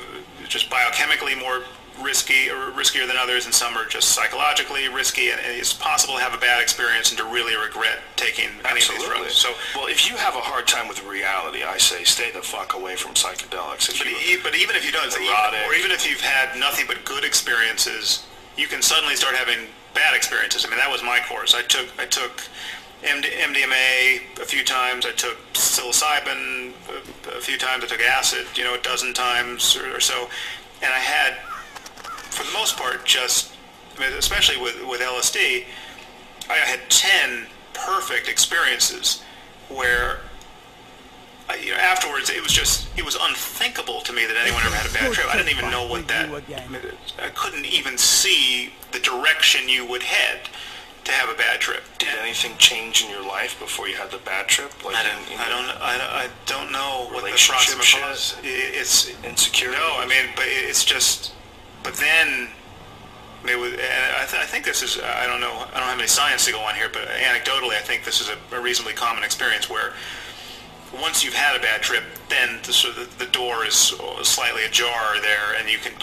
just biochemically more riskier than others, and some are just psychologically risky, and it's possible to have a bad experience and to really regret taking any of these drugs. So, well, if you have a hard time with reality, I say stay the fuck away from psychedelics. But even if you don't, or even if you've had nothing but good experiences, you can suddenly start having bad experiences. I mean, that was my course. I took MDMA a few times. I took psilocybin a few times. I took acid, a dozen times or so, and I had, for the most part, especially with LSD, I had 10 perfect experiences where, afterwards it was unthinkable to me that anyone ever had a bad trip. I didn't even know what that, I couldn't even see the direction you would head to have a bad trip. Did anything change in your life before you had the bad trip? Like I don't know what the proximate cause. It's insecurity. No, I mean, but it's just. But then, I think this is. I don't have any science to go on here, but anecdotally, I think this is a reasonably common experience where once you've had a bad trip, then the door is slightly ajar there, and you can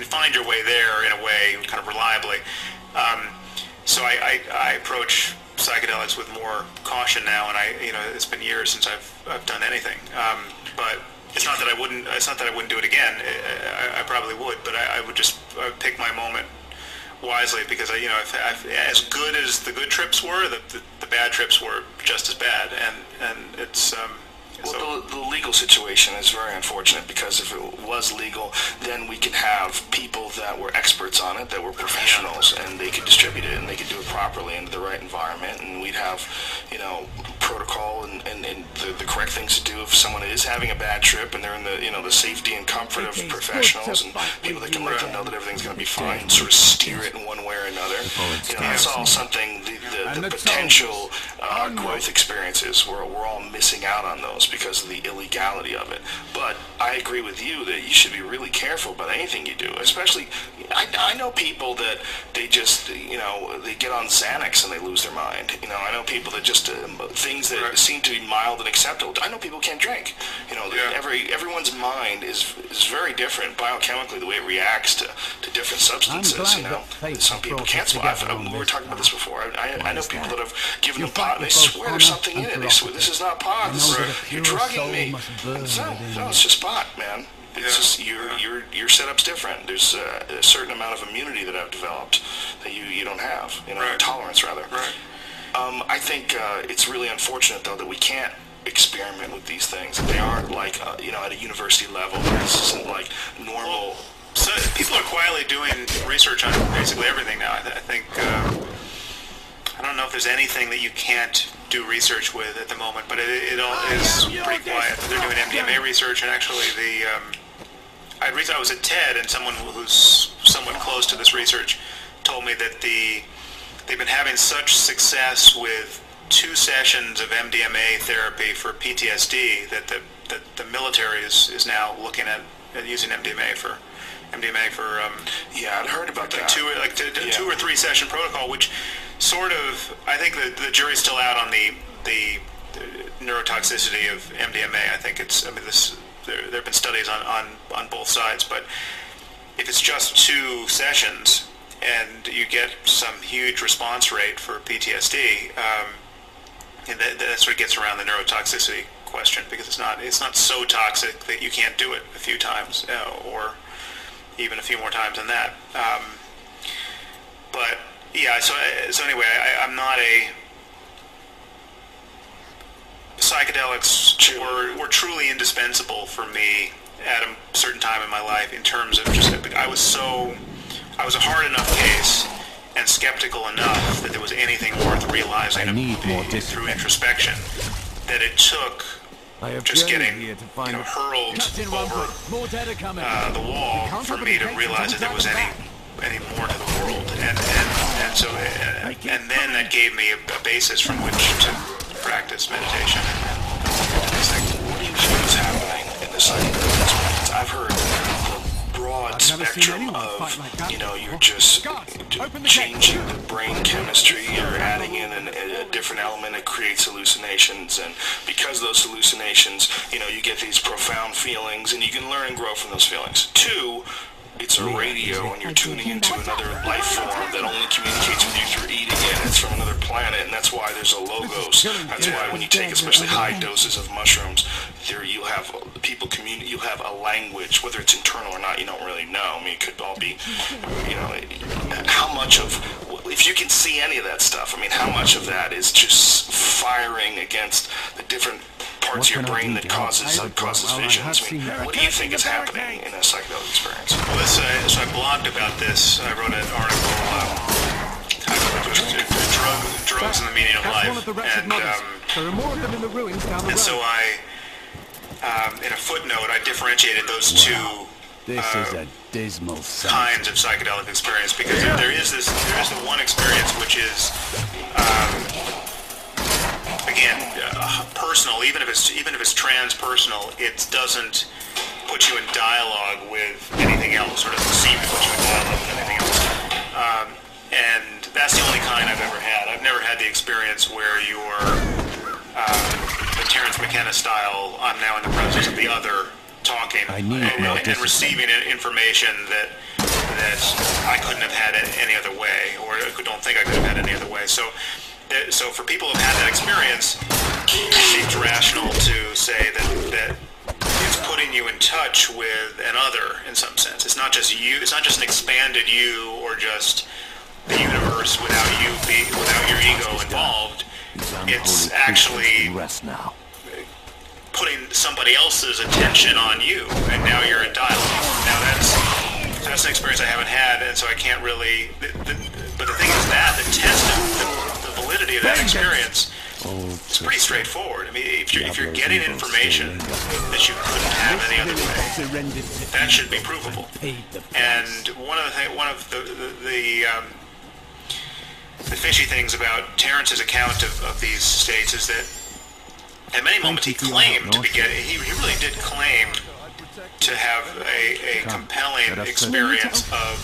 find your way there in a way, kind of reliably. So I approach psychedelics with more caution now, and it's been years since I've done anything. But it's not that I wouldn't do it again. I probably would, but I would pick my moment wisely, because as good as the good trips were, the bad trips were just as bad, and it's. Well, the legal situation is very unfortunate, because if it was legal, then we could have people that were experts on it, that were professionals, and they could distribute it, and they could do it properly into the right environment, and we'd have, protocol and the correct things to do if someone is having a bad trip and they're in the the safety and comfort of professionals and people that can let them know that everything's going to be fine and sort of steer it in one way or another. That's all something the potential growth experiences we're all missing out on those because of the illegality of it. But I agree with you that you should be really careful about anything you do, especially I know people that they just they get on Xanax and they lose their mind. I know people that just things that seem to be mild and acceptable. I know people can't drink. Everyone's mind is very different biochemically, the way it reacts to different substances. Some people can't smoke. We were talking about this before. I know people that have given them pot and they swear there's something in it. They swear this is not pot. You're drugging me. No, it's just pot, man. It's just your setup's different. There's a certain amount of immunity that I've developed that you don't have. Tolerance rather. Right. I think it's really unfortunate though that we can't experiment with these things. They aren't like at a university level. This isn't like normal. So people are quietly doing research on basically everything now. I think I don't know if there's anything that you can't do research with at the moment, but it all is pretty quiet. They're doing MDMA research, and actually I was at TED, and someone who's somewhat close to this research told me that they've been having such success with 2 sessions of MDMA therapy for PTSD that the military is now looking at using MDMA for yeah, I'd heard about that. 2 or 3 session protocol, which sort of, I think the jury's still out on the neurotoxicity of MDMA. I think there have been studies on both sides, but if it's just 2 sessions and you get some huge response rate for PTSD, and that's what gets around the neurotoxicity question, because it's not so toxic that you can't do it a few times or even a few more times than that. But yeah, so anyway, I'm not a psychedelics were truly indispensable for me at a certain time in my life in terms of just I was a hard enough case and skeptical enough that there was anything worth realizing through introspection that it took just getting hurled over the wall for me to realize that there was any more to the world, and then that gave me a basis from which to practice meditation and these things. What do you think is happening in the psychedelic experience? I've heard the broad spectrum of you're just changing the brain chemistry, you're adding in a different element that creates hallucinations, and because of those hallucinations, you get these profound feelings, and you can learn and grow from those feelings. 2, it's a radio, and you're tuning into another life form that only communicates with you through eating it. It's from another planet, and that's why there's a logos. That's why when you take especially high doses of mushrooms, you'll have people communicate. You'll have a language, whether it's internal or not. You don't really know. I mean, it could all be, how much of, if you can see any of that stuff. I mean, how much of that is just firing against the different parts of your brain that causes visions? I mean, what do you think is happening in a psychedelic experience? Well, so I blogged about this. I wrote an article titled "Drugs and the Meaning of Life," there are more of them in the ruins down the road. And so I, in a footnote, I differentiated those 2 This is a dismal sight. kinds of psychedelic experience, because there is the one experience which is again personal. Even if it's transpersonal, it doesn't put you in dialogue with anything else, or doesn't seem to put you in dialogue with anything else. And that's the only kind I've ever had. I've never had the experience where you're the Terence McKenna style. I'm now in the presence of the other, talking and receiving information that I couldn't have had it any other way, or I don't think I could have had it any other way. So for people who've had that experience, it seems rational to say that it's putting you in touch with an other in some sense. It's not just you. It's not just an expanded you, or just the universe without your ego involved. It's actually putting somebody else's attention on you, and now you're in dialogue. Now that's an experience I haven't had, and so I can't really. But the thing is that the test of the validity of that experience It's pretty straightforward. I mean, if you're getting information that you couldn't have any other way, that should be provable. And one of the fishy things about Terrence's account of these states is that at many moments he claimed to be getting. He really did claim to have a compelling experience of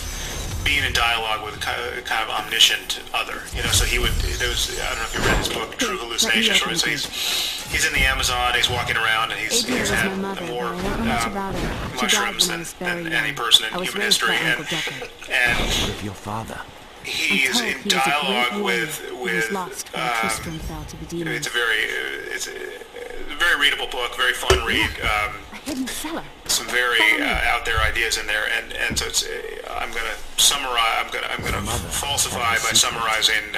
being in dialogue with a kind of omniscient other, you know. So he would. I don't know if you read his book, True Hallucinations. Or so he's in the Amazon. He's walking around, and he's had more mushrooms than any person in human history. And What of your father? He's in dialogue with it's a very readable book, very fun read. Some very out there ideas in there, and so it's. I'm gonna summarize. I'm gonna falsify by summarizing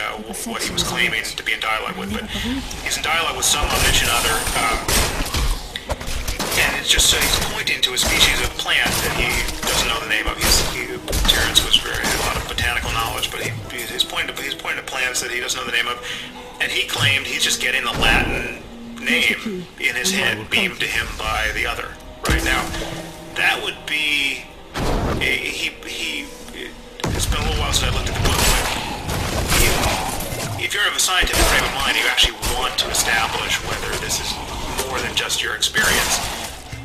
what he was claiming to be in dialogue with. But he's in dialogue with some omniscient other, and it's just he's pointing to a species of plant that he doesn't know the name of. Terrence was had a lot of botanical knowledge, but he's pointing to plants that he doesn't know the name of, and he claimed he's just getting the Latin name in his head beamed to him by the other. Right now, that would be it's been a little while since I looked at the book, but if you're of a scientific frame of mind, you actually want to establish whether this is more than just your experience.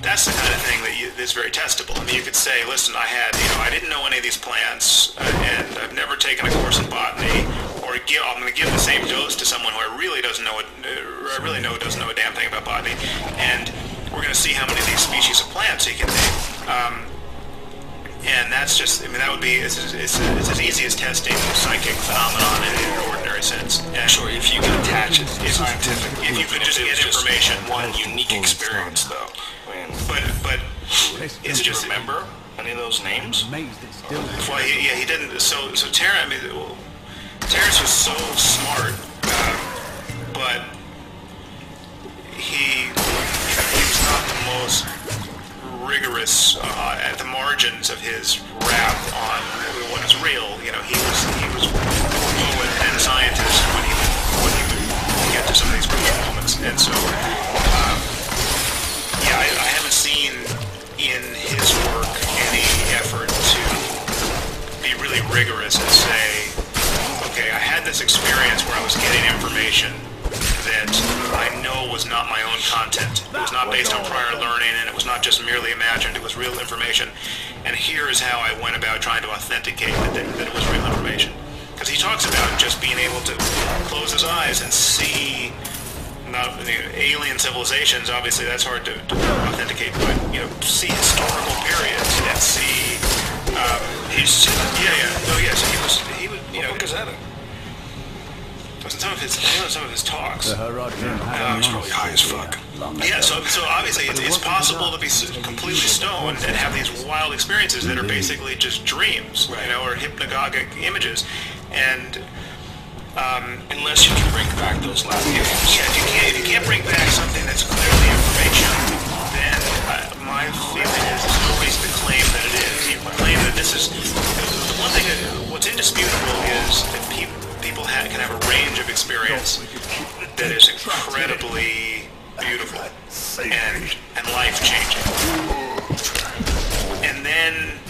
That's the kind of thing that is very testable. I mean, you could say, listen, I didn't know any of these plants, and I've never taken a course in botany, or I'm going to give the same dose to someone who I really doesn't know a damn thing about botany, and we're going to see how many of these species of plants he can name. And that's just, I mean, that would be, it's as easy as testing psychic phenomenon in an ordinary sense. And sure, if you could attach it to scientific, if you could just get information. One unique experience, though. But is it, remember any of those names? Well, he didn't. So Terrence was so smart, but he was not the most rigorous at the margins of his rap on what is real. You know, he was a poet and a scientist when he would get to some of these crucial moments, and so. I haven't seen in his work any effort to be really rigorous and say, okay, I had this experience where I was getting information that I know was not my own content. It was not based on prior learning, and it was not just merely imagined. It was real information. And here is how I went about trying to authenticate that it was real information. Because he talks about just being able to close his eyes and see alien civilizations. Obviously, that's hard to authenticate, but see historical periods and see. So he would. What book is that in? Some of his talks. He's probably high as fuck. Yeah, so obviously it's possible to be completely stoned and have these wild experiences that are basically just dreams, or hypnagogic images, and. Unless you can bring back those last games. Yeah, if you can't bring back something that's clearly information, then my feeling is it's no reason to claim that it is. You claim that this is... The one thing, what's indisputable is that people can have a range of experience that is incredibly beautiful and life-changing. And then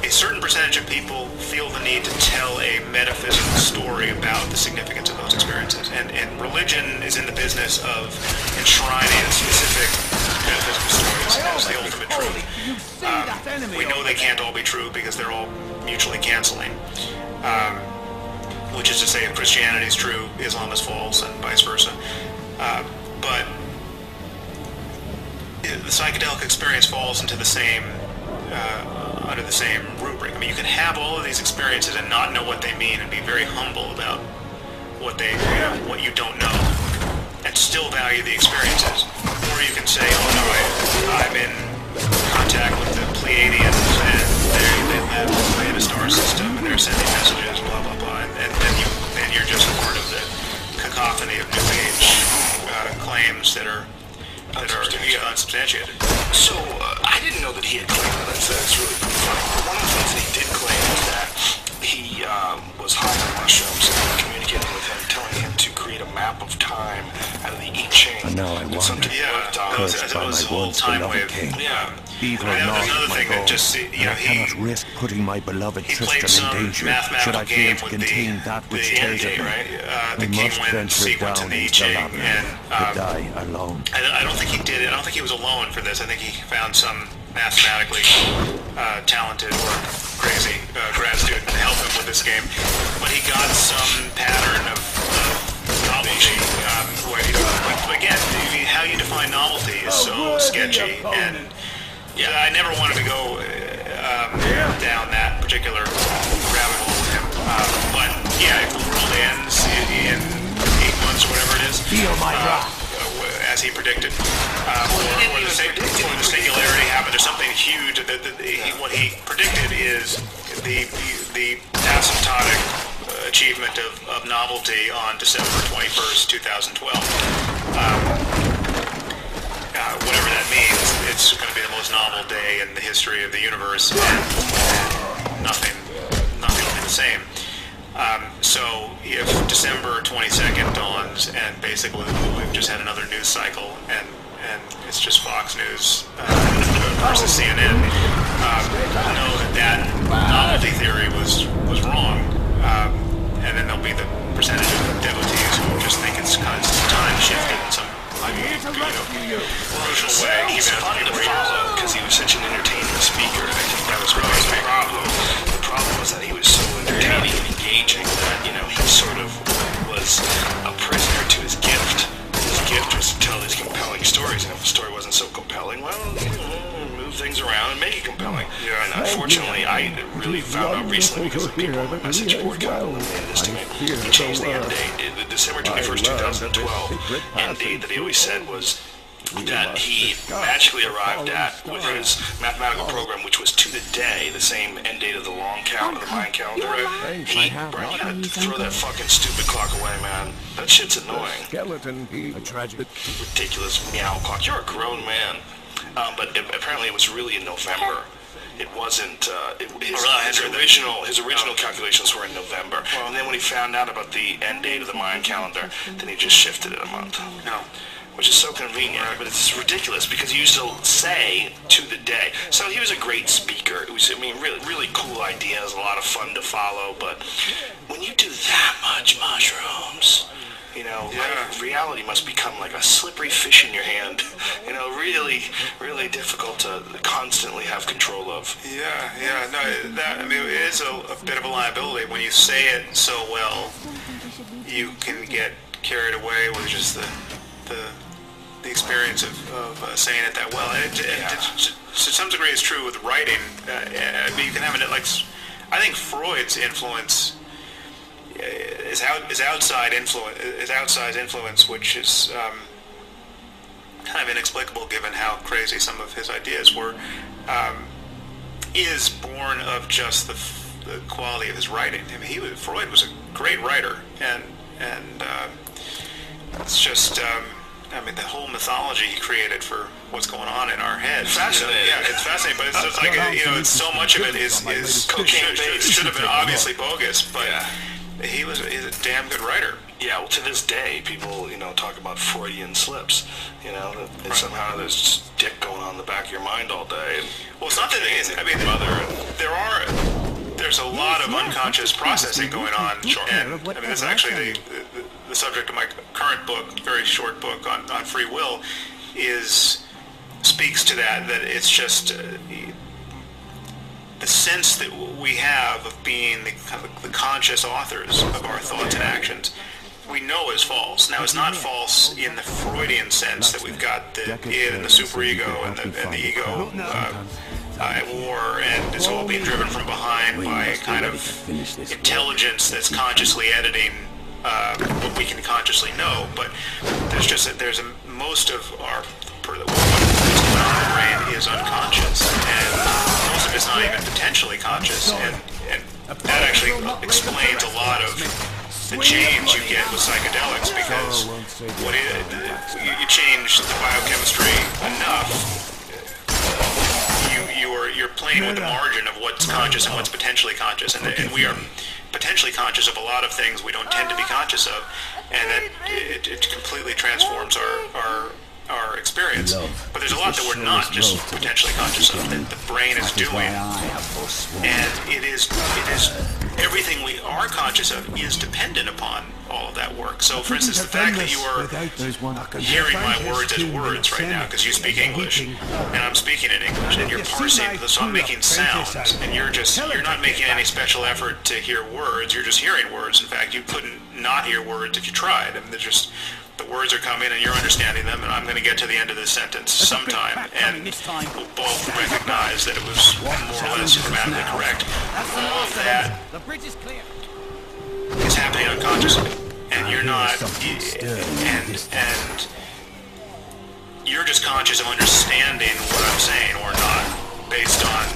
a certain percentage of people feel the need to tell a metaphysical story about the significance of those experiences. And religion is in the business of enshrining specific metaphysical stories as the ultimate truth. We know they can't all be true because they're all mutually canceling. Which is to say, if Christianity is true, Islam is false, and vice versa. But the psychedelic experience falls into the same... under the same rubric. I mean, you can have all of these experiences and not know what they mean and be very humble about what you don't know, and still value the experiences. Or you can say, oh no, I'm in contact with the Pleiadians, and they live in a star system, and they're sending messages, blah blah blah, and then you're just part of the cacophony of New Age claims that are unsubstantiated. So, I didn't know that he had claimed that. That's really funny. One of the things that he did claim was that he was high on mushrooms and communicating with him, telling him to create made a map of time out of the I Ching. And now I wonder, that was a whole time wave. King. Yeah. Evil Another not thing my that just, goal, and I cannot risk putting my beloved played Tristram some in danger, mathematical should I game fail to with contain that which tears at me. the We king must win venture sequence in down the I into the Ching, labyrinth, and to die alone. I don't think he did it. I don't think he was alone for this. I think he found some mathematically talented or crazy grad student to help him with this game. But he got some pattern of novelty. Where again, how you define novelty is so sketchy, and I never wanted to go down that particular rabbit hole with him. But yeah, if the world ends in 8 months or whatever it is, as he predicted, or the singularity happened, or something huge. What he predicted is the asymptotic achievement of novelty on December 21st, 2012. Whatever that means, it's going to be the most novel day in the history of the universe, and nothing will be the same. So if December 22nd dawns, and basically we've just had another news cycle, and it's just Fox News versus CNN, know that novelty theory was wrong, and then there'll be the percentage of devotees who just think it's kind of time shifted in some crucial way. He's fun to follow because he was such an entertaining speaker. I think that was really the problem. The problem was that he was so entertaining and engaging that, he sort of was a prisoner to his gift. His gift was to tell these compelling stories, and if the story wasn't so compelling, well, move things around and make it compelling. And unfortunately, I really found out recently because of people on my message board kind of eliminated this to me. He changed the end date. The December 21st, 2012 end date that he always said was that he magically arrived at with his mathematical program, which was to the day the same end date of the long calendar, the Mayan calendar. He had to throw that fucking stupid clock away, man. That shit's annoying. A tragic, ridiculous meow clock. You're a grown man. But apparently it was really in November. It wasn't. His original calculations were in November, and then when he found out about the end date of the Mayan calendar, then he just shifted it a month. Which is so convenient, but it's ridiculous because he used to say to the day. So he was a great speaker. It was, really, really cool ideas, a lot of fun to follow. But when you do that much mushrooms, reality must become like a slippery fish in your hand. Really, really difficult to constantly have control of. It is a bit of a liability when you say it so well. You can get carried away with just the experience of saying it that well. And to some degree, it's true with writing. You can have it like, I think Freud's influence is outside influence, which is kind of inexplicable given how crazy some of his ideas were. Is born of just the quality of his writing. Freud was a great writer, and it's just. The whole mythology he created for what's going on in our heads. Fascinating. It's fascinating, but it's just like, so much of it is cocaine-based. Should have been obviously bogus, but he's a damn good writer. Yeah, well, to this day, people, talk about Freudian slips. And somehow there's just dick going on in the back of your mind all day. Well, it's not that it is. There's a lot of unconscious processing going on. Sure. And it's actually the subject of my current book, very short book on free will, speaks to that it's just the sense that we have of being the conscious authors of our thoughts and actions, we know is false. Now, it's not false in the Freudian sense that we've got the id and the superego and the ego at war, and it's all being driven from behind by a kind of intelligence that's consciously editing what we can consciously know. But most of what's going on in the brain is unconscious, and most of it's not even potentially conscious, and that actually explains a lot of the change you get with psychedelics, because you change the biochemistry enough, you're playing playing with the margin of what's conscious and what's potentially conscious, and we are potentially conscious of a lot of things we don't tend to be conscious of, and that it completely transforms our experience. But there's a lot that we're not just potentially conscious of, that the brain is doing, and it is everything we are conscious of is dependent upon all of that work. So, for instance, the fact that you are hearing my words as words right now, because you speak English, and I'm speaking in English, and you're parsing, so I'm making sounds, and you're not making any special effort to hear words, you're just hearing words. In fact, you couldn't not hear words if you tried. I mean, they're just, the words are coming and you're understanding them, and I'm going to get to the end of this sentence sometime, and we'll both recognize that it was more or less grammatically correct. All of that is happening unconsciously, and you're not, and you're just conscious of understanding what I'm saying or not, based on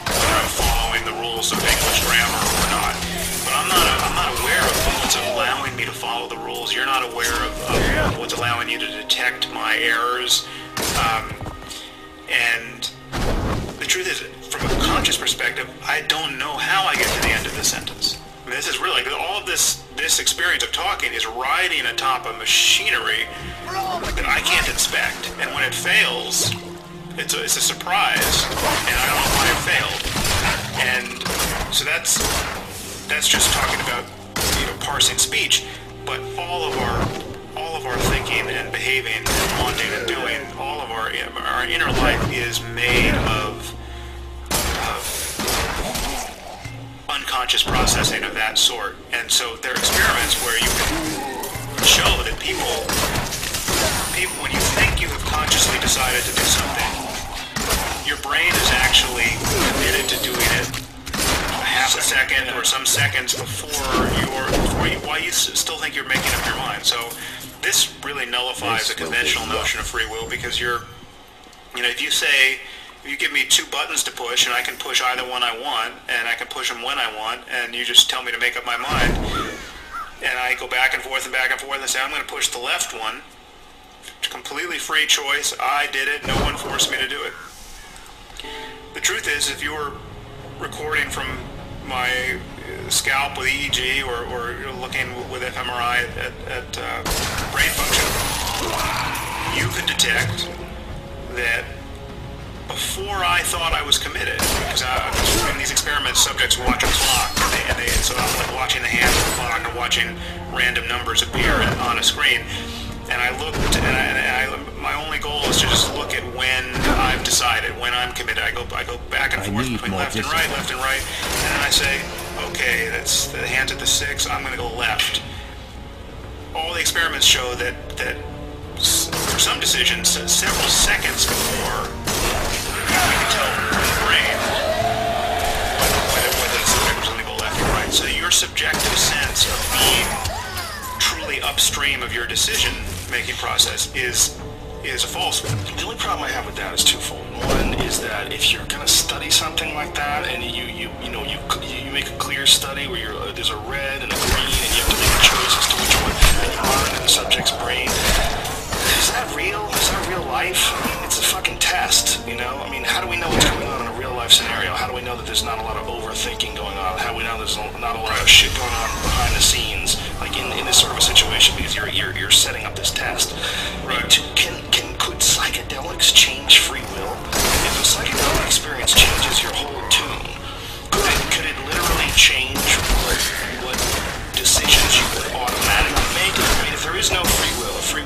whether I'm following the rules of English grammar or not. But I'm not aware of what's allowing me to follow the rules. You're not aware of what's allowing you to detect my errors. And the truth is, from a conscious perspective, I don't know how I get to the end of this sentence. I mean, this is really, all of this experience of talking is riding atop a machinery that I can't inspect. And when it fails, it's a surprise, and I don't know why it failed. And so that's just talking about, parsing speech. But all of our thinking and behaving and wanting and doing, all of our inner life is made of unconscious processing of that sort. And so there are experiments where you can show that people, when you think you have consciously decided to do something, your brain is actually committed to doing it a half a second or some seconds while you still think you're making up your mind. So this really nullifies a conventional notion of free will, because if you give me two buttons to push, and I can push either one I want, and I can push them when I want, and you just tell me to make up my mind, and I go back and forth and say, I'm going to push the left one. It's a completely free choice. I did it. No one forced me to do it. The truth is, if you were recording from my scalp with EEG or looking with fMRI at brain function, you could detect that before I thought I was committed, because in these experiments, subjects watch a clock, so I'm like watching the hands of the clock or watching random numbers appear on a screen, and I looked, my only goal is to just look at when I've decided, when I'm committed. I go back and forth between left and right, and then I say, okay, that's the hands at the 6, I'm going to go left. All the experiments show that for some decisions, several seconds before, we can tell from the brain whether the subject was going to go left or right. So your subjective sense of being truly upstream of your decision-making process is a false one. The only problem I have with that is twofold. One is that if you're going to study something like that, and you make a clear study where there's a red and a green, and you have to make a choice as to which one, and you monitor the subject's brain. Is that real? Is that real life? I mean, it's a fucking test, I mean, how do we know what's going on in a real life scenario? How do we know that there's not a lot of overthinking going on? How do we know there's not a lot of shit going on behind the scenes, like in this sort of a situation, because you're setting up this test? Right. Could psychedelics change free will? If a psychedelic experience changes your whole tune, could it literally change what decisions you would automatically make? I mean, if there is no free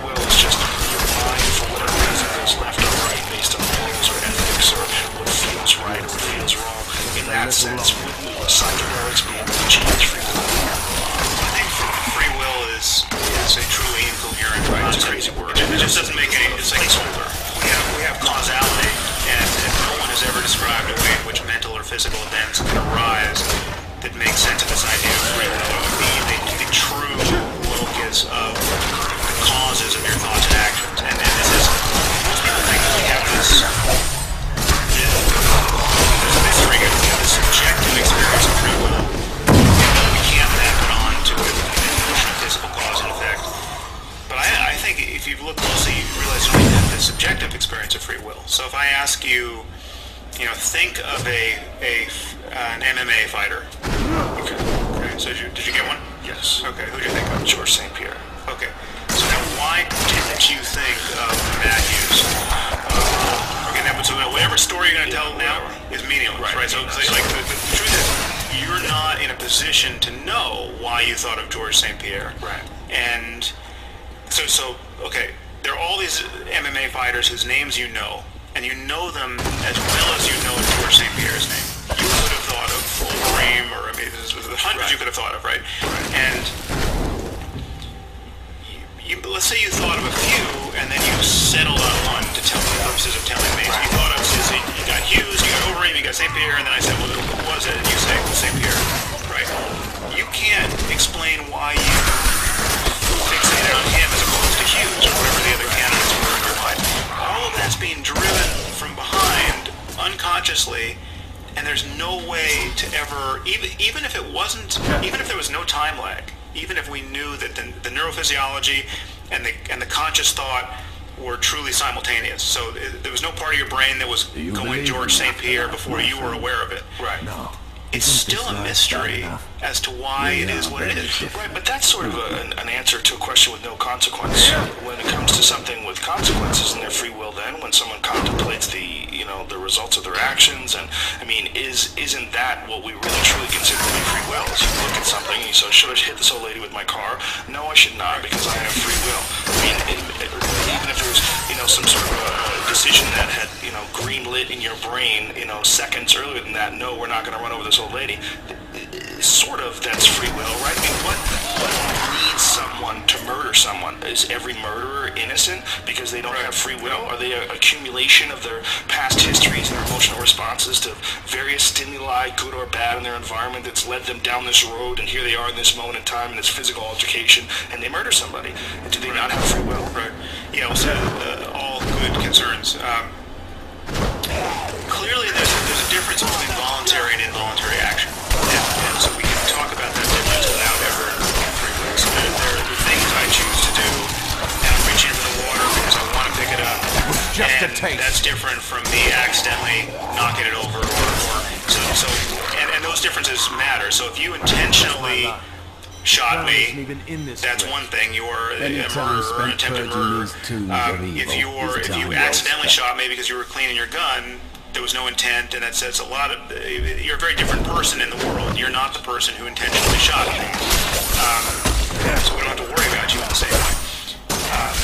will is just your mind, for whatever reason, goes left or right based on morals or ethics or what feels right or what feels wrong. In that sense, would psychedelics be able to change free will? I think free will is a truly incoherent concept. It's a crazy word. It just doesn't make any, it's like it's older. We have causality, and no one has ever described a way in which mental or physical events can arise that makes sense of this idea of free will. It would be the true locus of the causes of your thoughts and actions. And this is, most people think that we have this mystery, we have this subjective experience of free will. We can't map it on to a notion of physical cause and effect. But I think if you look closely, you realize you only have the subjective experience of free will. So if I ask you, think of an MMA fighter. Okay. So did you get one? Yes. Okay. Who did you think of? George St. Pierre. Okay. So now, why didn't you think of Matthews? So whatever story you're going to tell now is meaningless, right? So like the truth is, you're not in a position to know why you thought of George St. Pierre. Right. And so okay, there are all these MMA fighters whose names you know, and you know them as well as you know George St. Pierre's name. You could have thought of Wolverine, or there's hundreds you could have thought of, right? And let's say you thought of a few, and then you settled on one to tell the purposes of telling me. So you thought of, you got Hughes, you got Overeem, you got St. Pierre, and then I said, well, who was it? And you say, well, St. Pierre, right? You can't explain why you fixated on him as opposed to Hughes or whatever the other candidates were in your mind. All of that's being driven from behind, unconsciously, and there's no way to ever, even if it wasn't, even if there was no time lag, even if we knew that the neurophysiology and the conscious thought were truly simultaneous. So there was no part of your brain that was going George St. Pierre before you were aware of it. Right. No. It's still a mystery as to why it is what it is. Right, but that's sort of an answer to a question with no consequence. When it comes to something with consequences, isn't there free will then? When someone contemplates the results of their actions, and I mean, isn't that what we really truly consider to be free will? So you look at something and you say, should I hit this old lady with my car? No, I should not, because I have free will. I mean, even if there's some sort of a decision that had green lit in your brain seconds earlier than that, no, we're not going to run over this old lady. Sort of, that's free will, right? I mean, what leads someone to murder someone? Is every murderer innocent because they don't have free will? Are they an accumulation of their past histories and their emotional responses to various stimuli, good or bad, in their environment that's led them down this road, and here they are in this moment in time in this physical altercation, and they murder somebody? And do they not have free will? Right. So all good concerns. Clearly, there's a difference between voluntary and involuntary action, and so we can talk about that difference without ever free will. So there are the things I choose to do, and I'm reaching for the water because I want to pick it up, and that's different from me accidentally knocking it over, and those differences matter. So if you intentionally shot me, that's one thing. You're a murderer or an attempted murderer. If you accidentally shot me because you were cleaning your gun, there was no intent, and that says a lot of. You're a very different person in the world. You're not the person who intentionally shot me. So we don't have to worry about you in the same way.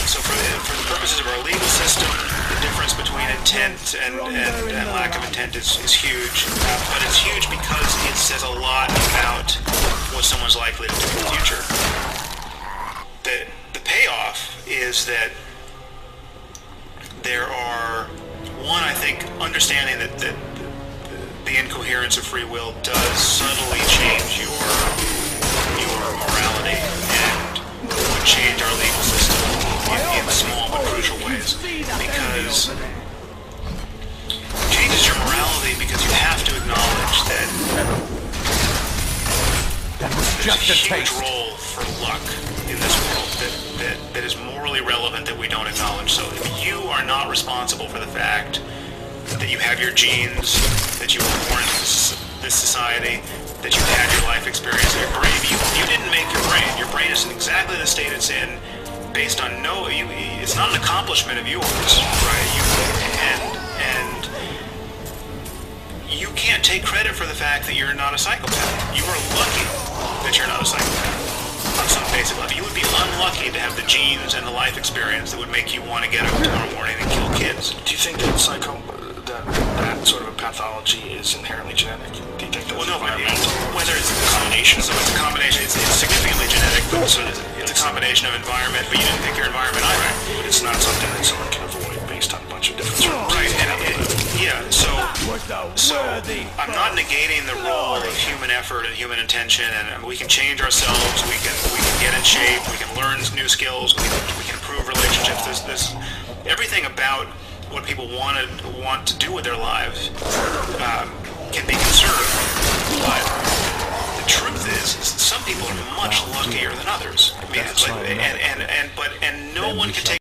So for the purposes of our legal system, the difference between intent and lack of intent is huge. But it's huge because it says a lot about what someone's likely to do in the future. The payoff is that there are, one, I think, understanding that the incoherence of free will does subtly change your morality and would change our legal system in small but crucial ways, because it changes your morality because you have to acknowledge that there's a huge role for luck in this world that is morally relevant that we don't acknowledge. So if you are not responsible for the fact that you have your genes, that you were born into this society, that you had your life experience, your brain, you didn't make your brain. Your brain is in exactly the state it's in based on it's not an accomplishment of yours, right? And you can't take credit for the fact that you're not a psychopath. You are lucky that you're not a psychopath on some basic level. You would be unlucky to have the genes and the life experience that would make you want to get up tomorrow morning and kill kids. Do you think that that sort of a pathology is inherently genetic? Do you think that's environmental? Whether it's a combination, so it's a combination. It's significantly genetic, but it's a combination of environment. But you didn't pick your environment either. But it's not something that someone can avoid based on a bunch of different right. So I'm not negating the role of human effort and human intention, and we can change ourselves. We can get in shape. We can learn new skills. We can improve relationships. This everything about what people want to do with their lives can be conserved, but the truth is some people are much luckier than others. I mean, it's like, and no one can take